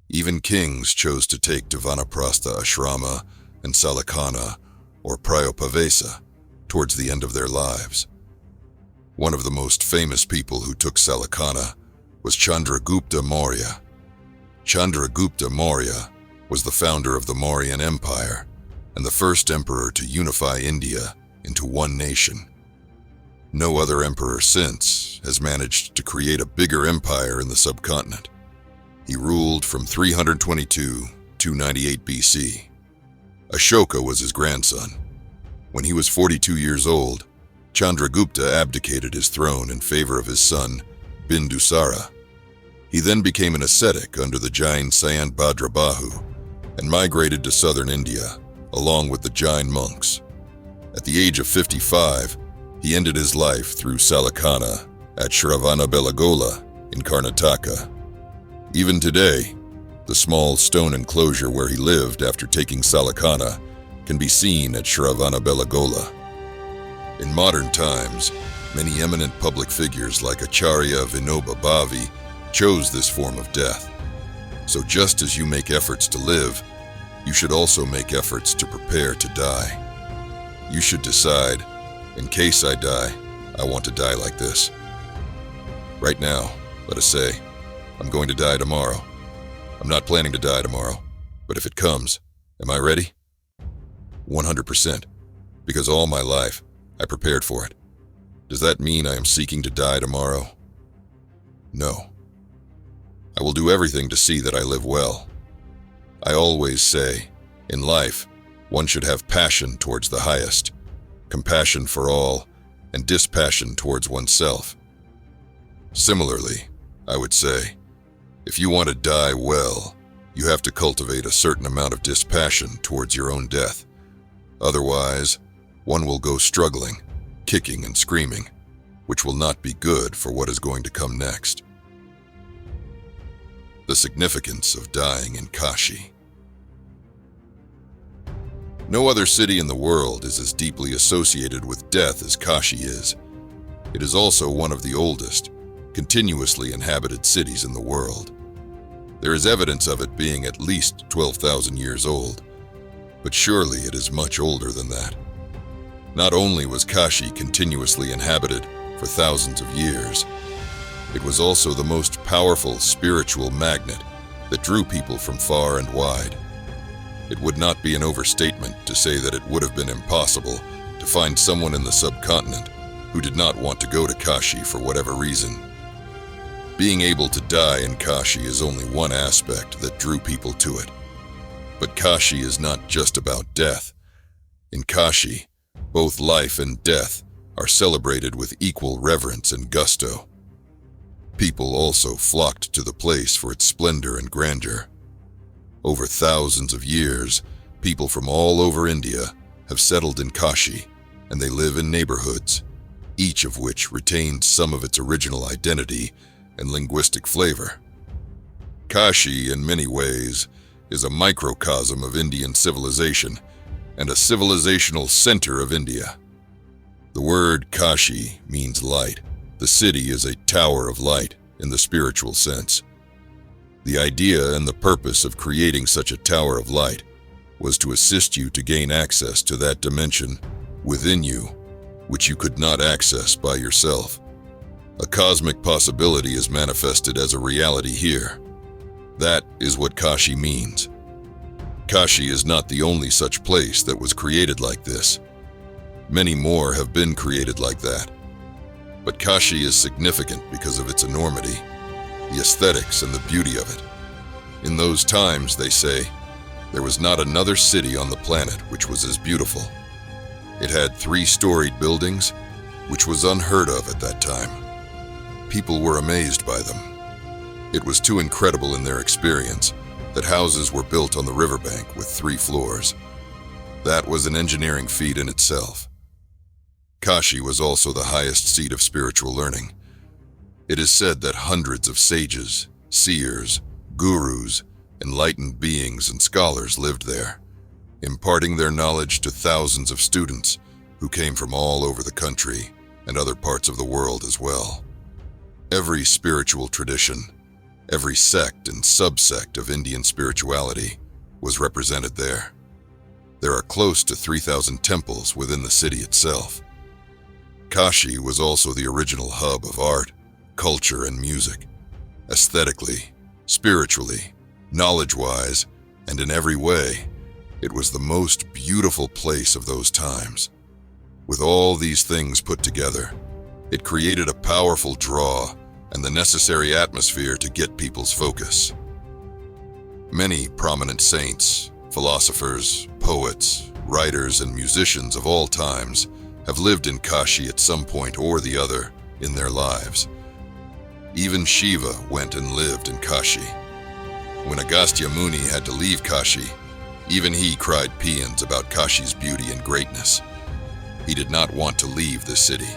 Even kings chose to take to Vanaprastha Ashrama and Salakana, or Prayopavesa, towards the end of their lives. One of the most famous people who took Salakana was Chandragupta Maurya. Chandragupta Maurya was the founder of the Mauryan Empire and the first emperor to unify India into one nation. No other emperor since has managed to create a bigger empire in the subcontinent. He ruled from 322 to 298 BC. Ashoka was his grandson. When he was 42 years old, Chandragupta abdicated his throne in favor of his son, Bindusara. He then became an ascetic under the Jain Sant Bhadrabahu and migrated to southern India, along with the Jain monks. At the age of 55, he ended his life through Salakana at Shravanabelagola in Karnataka. Even today, the small stone enclosure where he lived after taking Salakana can be seen at Shravanabelagola. In modern times, many eminent public figures like Acharya Vinoba Bhave chose this form of death. So just as you make efforts to live, you should also make efforts to prepare to die. You should decide, in case I die, I want to die like this. Right now, let us say, I'm going to die tomorrow. I'm not planning to die tomorrow, but if it comes, am I ready? 100%, because all my life, I prepared for it. Does that mean I am seeking to die tomorrow? No. I will do everything to see that I live well. I always say, in life, one should have passion towards the highest, compassion for all, and dispassion towards oneself. Similarly, I would say, if you want to die well, you have to cultivate a certain amount of dispassion towards your own death. Otherwise, one will go struggling, kicking and screaming, which will not be good for what is going to come next. The significance of dying in Kashi. No other city in the world is as deeply associated with death as Kashi is. It is also one of the oldest, continuously inhabited cities in the world. There is evidence of it being at least 12,000 years old, but surely it is much older than that. Not only was Kashi continuously inhabited for thousands of years, it was also the most powerful spiritual magnet that drew people from far and wide. It would not be an overstatement to say that it would have been impossible to find someone in the subcontinent who did not want to go to Kashi for whatever reason. Being able to die in Kashi is only one aspect that drew people to it. But Kashi is not just about death. In Kashi, both life and death are celebrated with equal reverence and gusto. People also flocked to the place for its splendor and grandeur. Over thousands of years, people from all over India have settled in Kashi, and they live in neighborhoods, each of which retained some of its original identity and linguistic flavor. Kashi, in many ways, is a microcosm of Indian civilization and a civilizational center of India. The word Kashi means light. The city is a tower of light in the spiritual sense. The idea and the purpose of creating such a tower of light was to assist you to gain access to that dimension within you, which you could not access by yourself. A cosmic possibility is manifested as a reality here. That is what Kashi means. Kashi is not the only such place that was created like this. Many more have been created like that. But Kashi is significant because of its enormity, the aesthetics and the beauty of it. In those times, they say, there was not another city on the planet which was as beautiful. It had 3-storied buildings, which was unheard of at that time. People were amazed by them. It was too incredible in their experience that houses were built on the riverbank with 3 floors. That was an engineering feat in itself. Kashi was also the highest seat of spiritual learning. It is said that hundreds of sages, seers, gurus, enlightened beings and scholars lived there, imparting their knowledge to thousands of students who came from all over the country and other parts of the world as well. Every spiritual tradition, every sect and subsect of Indian spirituality was represented there. There are close to 3,000 temples within the city itself. Kashi was also the original hub of art, culture, and music. Aesthetically, spiritually, knowledge-wise, and in every way, it was the most beautiful place of those times. With all these things put together, it created a powerful draw and the necessary atmosphere to get people's focus. Many prominent saints, philosophers, poets, writers, and musicians of all times have lived in Kashi at some point or the other in their lives. Even Shiva went and lived in Kashi. When Agastya Muni had to leave Kashi, even he cried paeans about Kashi's beauty and greatness. He did not want to leave the city,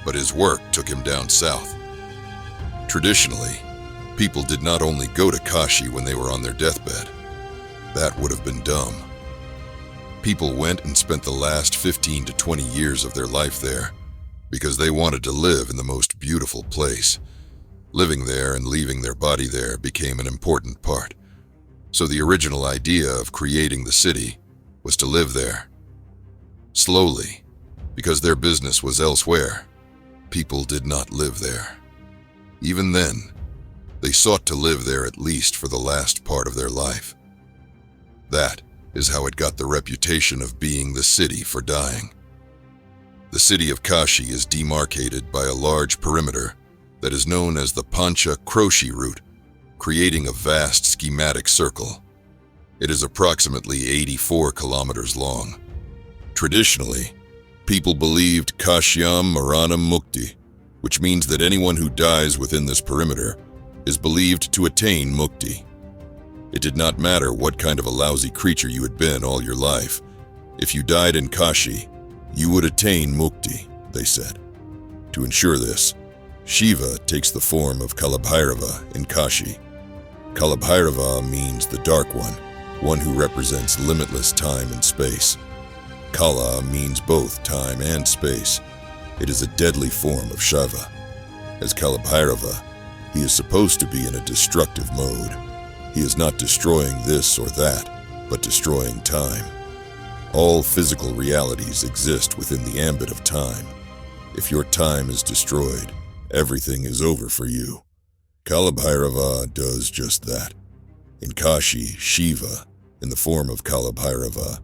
but his work took him down south. Traditionally, people did not only go to Kashi when they were on their deathbed. That would have been dumb. People went and spent the last 15 to 20 years of their life there because they wanted to live in the most beautiful place. Living there and leaving their body there became an important part. So the original idea of creating the city was to live there. Slowly, because their business was elsewhere, people did not live there. Even then, they sought to live there at least for the last part of their life. That is how it got the reputation of being the city for dying. The city of Kashi is demarcated by a large perimeter that is known as the Pancha Kroshi route, creating a vast schematic circle. It is approximately 84 kilometers long. Traditionally, people believed Kashyam Maranam Mukti, which means that anyone who dies within this perimeter is believed to attain Mukti. It did not matter what kind of a lousy creature you had been all your life. If you died in Kashi, you would attain Mukti, they said. To ensure this, Shiva takes the form of Kalabhairava in Kashi. Kalabhairava means the Dark one who represents limitless time and space. Kala means both time and space. It is a deadly form of Shiva. As Kalabhairava, he is supposed to be in a destructive mode. He is not destroying this or that, but destroying time. All physical realities exist within the ambit of time. If your time is destroyed, everything is over for you. Kalabhairava does just that. In Kashi, Shiva, in the form of Kalabhairava,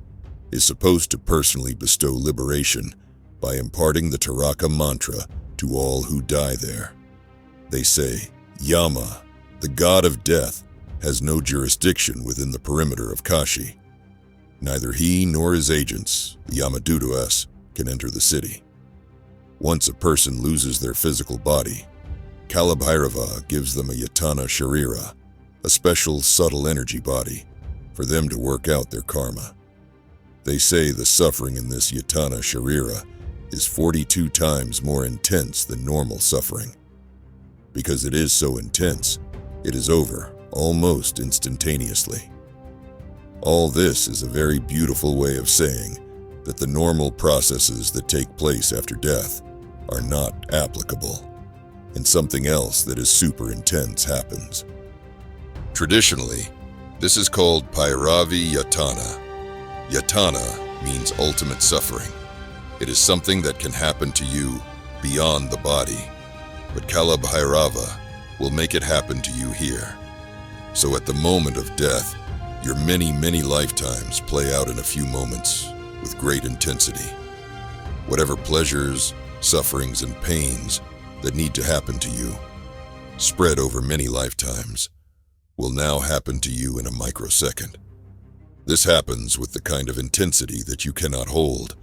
is supposed to personally bestow liberation by imparting the Taraka mantra to all who die there. They say, Yama, the god of death, has no jurisdiction within the perimeter of Kashi. Neither he nor his agents, the Yamadutas, can enter the city. Once a person loses their physical body, Kalabhairava gives them a Yatana Sharira, a special subtle energy body, for them to work out their karma. They say the suffering in this Yatana Sharira is 42 times more intense than normal suffering. Because it is so intense, it is over almost instantaneously. All this is a very beautiful way of saying that the normal processes that take place after death are not applicable, and something else that is super intense happens. Traditionally, this is called Bhairavi Yatana. Yatana means ultimate suffering. It is something that can happen to you beyond the body, but Kalabhairava will make it happen to you here. So at the moment of death, your many, many lifetimes play out in a few moments with great intensity. Whatever pleasures, sufferings, and pains that need to happen to you, spread over many lifetimes, will now happen to you in a microsecond. This happens with the kind of intensity that you cannot hold.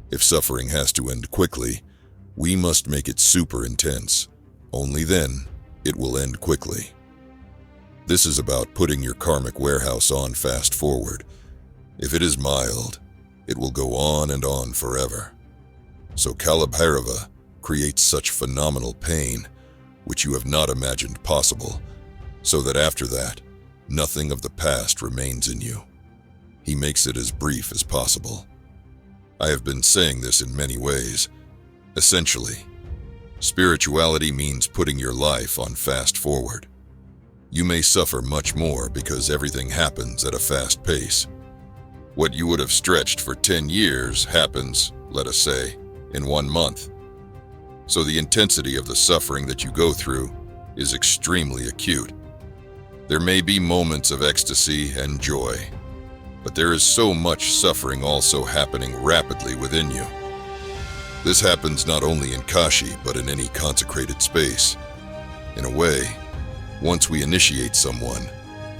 If suffering has to end quickly, we must make it super intense. Only then, it will end quickly. This is about putting your karmic warehouse on fast forward. If it is mild, it will go on and on forever. So Kalabhairava creates such phenomenal pain, which you have not imagined possible, so that after that, nothing of the past remains in you. He makes it as brief as possible. I have been saying this in many ways. Essentially, spirituality means putting your life on fast forward. You may suffer much more because everything happens at a fast pace. What you would have stretched for 10 years happens, let us say, in 1 month. So the intensity of the suffering that you go through is extremely acute. There may be moments of ecstasy and joy, but there is so much suffering also happening rapidly within you. This happens not only in Kashi, but in any consecrated space. In a way, once we initiate someone,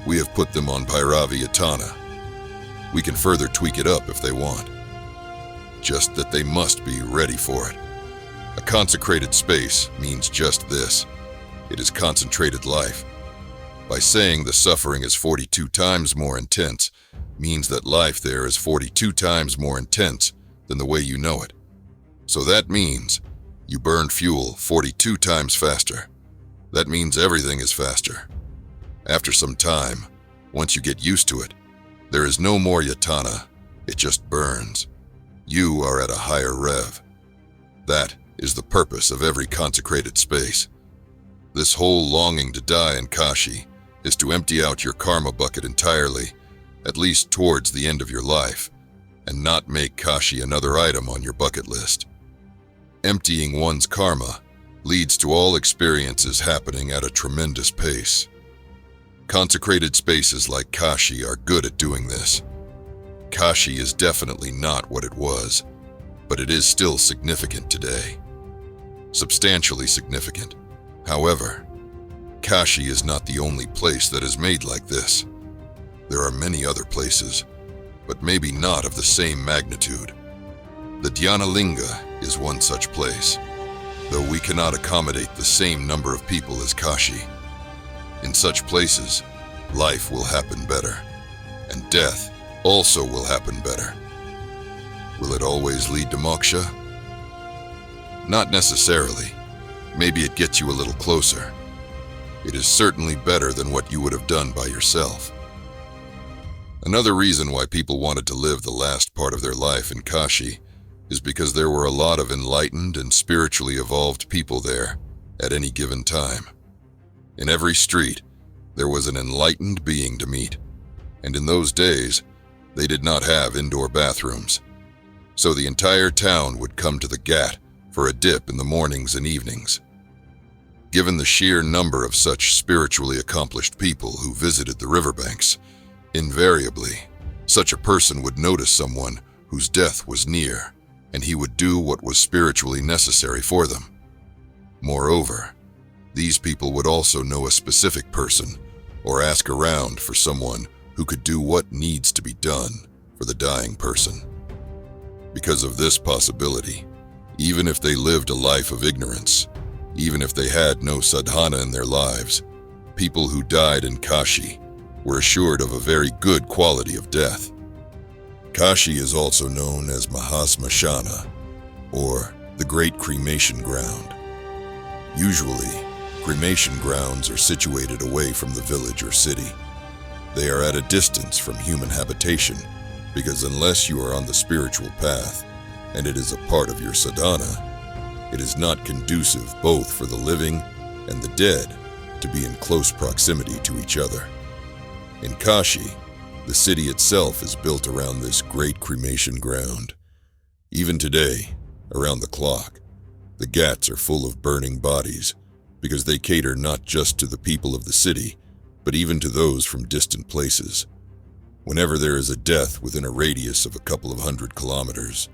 We have put them on Pyravi Yatana. We can further tweak it up if they want. Just that they must be ready for it. A consecrated space means just this. It is concentrated life. By saying the suffering is 42 times more intense means that life there is 42 times more intense than the way you know it. So that means you burn fuel 42 times faster. That means everything is faster. After some time, once you get used to it, there is no more Yatana, it just burns. You are at a higher rev. That is the purpose of every consecrated space. This whole longing to die in Kashi is to empty out your karma bucket entirely, at least towards the end of your life, and not make Kashi another item on your bucket list. Emptying one's karma leads to all experiences happening at a tremendous pace. Consecrated spaces like Kashi are good at doing this. Kashi is definitely not what it was, but it is still significant today. Substantially significant. However, Kashi is not the only place that is made like this. There are many other places, but maybe not of the same magnitude. The Dhyanalinga is one such place, though we cannot accommodate the same number of people as Kashi. In such places, life will happen better, and death also will happen better. Will it always lead to moksha? Not necessarily. Maybe it gets you a little closer. It is certainly better than what you would have done by yourself. Another reason why people wanted to live the last part of their life in Kashi is because there were a lot of enlightened and spiritually evolved people there at any given time. In every street, there was an enlightened being to meet, and in those days, they did not have indoor bathrooms. So the entire town would come to the Ghat for a dip in the mornings and evenings. Given the sheer number of such spiritually accomplished people who visited the riverbanks, invariably, such a person would notice someone whose death was near, and he would do what was spiritually necessary for them. Moreover, these people would also know a specific person or ask around for someone who could do what needs to be done for the dying person. Because of this possibility, even if they lived a life of ignorance, even if they had no sadhana in their lives, people who died in Kashi were assured of a very good quality of death. Kashi is also known as Mahasmashana, or the Great Cremation Ground. Usually, cremation grounds are situated away from the village or city. They are at a distance from human habitation, because unless you are on the spiritual path, and it is a part of your sadhana, it is not conducive both for the living and the dead to be in close proximity to each other. In Kashi, the city itself is built around this great cremation ground. Even today, around the clock, the Ghats are full of burning bodies because they cater not just to the people of the city, but even to those from distant places. Whenever there is a death within a radius of a couple of 100 kilometers,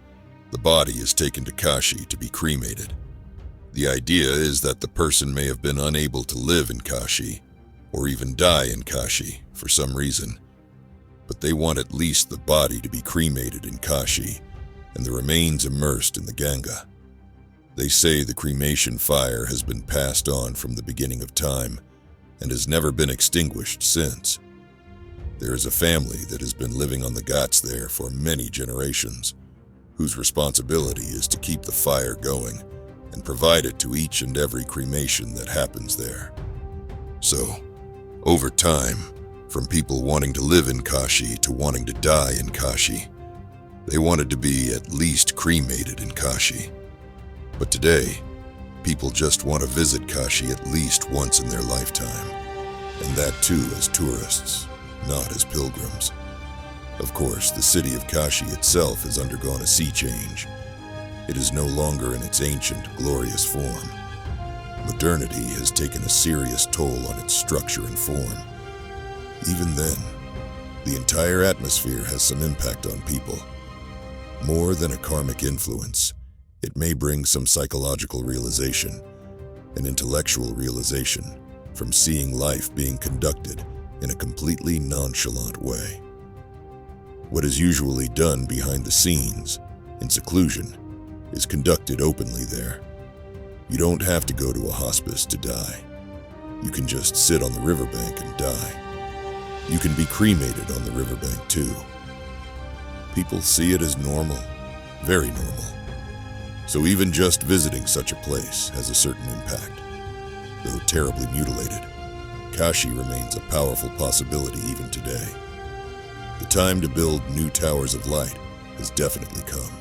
the body is taken to Kashi to be cremated. The idea is that the person may have been unable to live in Kashi, or even die in Kashi for some reason, but they want at least the body to be cremated in Kashi and the remains immersed in the Ganga. They say the cremation fire has been passed on from the beginning of time and has never been extinguished since. There is a family that has been living on the Ghats there for many generations, whose responsibility is to keep the fire going and provide it to each and every cremation that happens there. So, over time, from people wanting to live in Kashi to wanting to die in Kashi, they wanted to be at least cremated in Kashi. But today, people just want to visit Kashi at least once in their lifetime, and that too as tourists, not as pilgrims. Of course, the city of Kashi itself has undergone a sea change. It is no longer in its ancient, glorious form. Modernity has taken a serious toll on its structure and form. Even then, the entire atmosphere has some impact on people. More than a karmic influence, it may bring some psychological realization, an intellectual realization, from seeing life being conducted in a completely nonchalant way. What is usually done behind the scenes, in seclusion, is conducted openly there. You don't have to go to a hospice to die. You can just sit on the riverbank and die. You can be cremated on the riverbank too. People see it as normal, very normal. So even just visiting such a place has a certain impact. Though terribly mutilated, Kashi remains a powerful possibility even today. The time to build new towers of light has definitely come.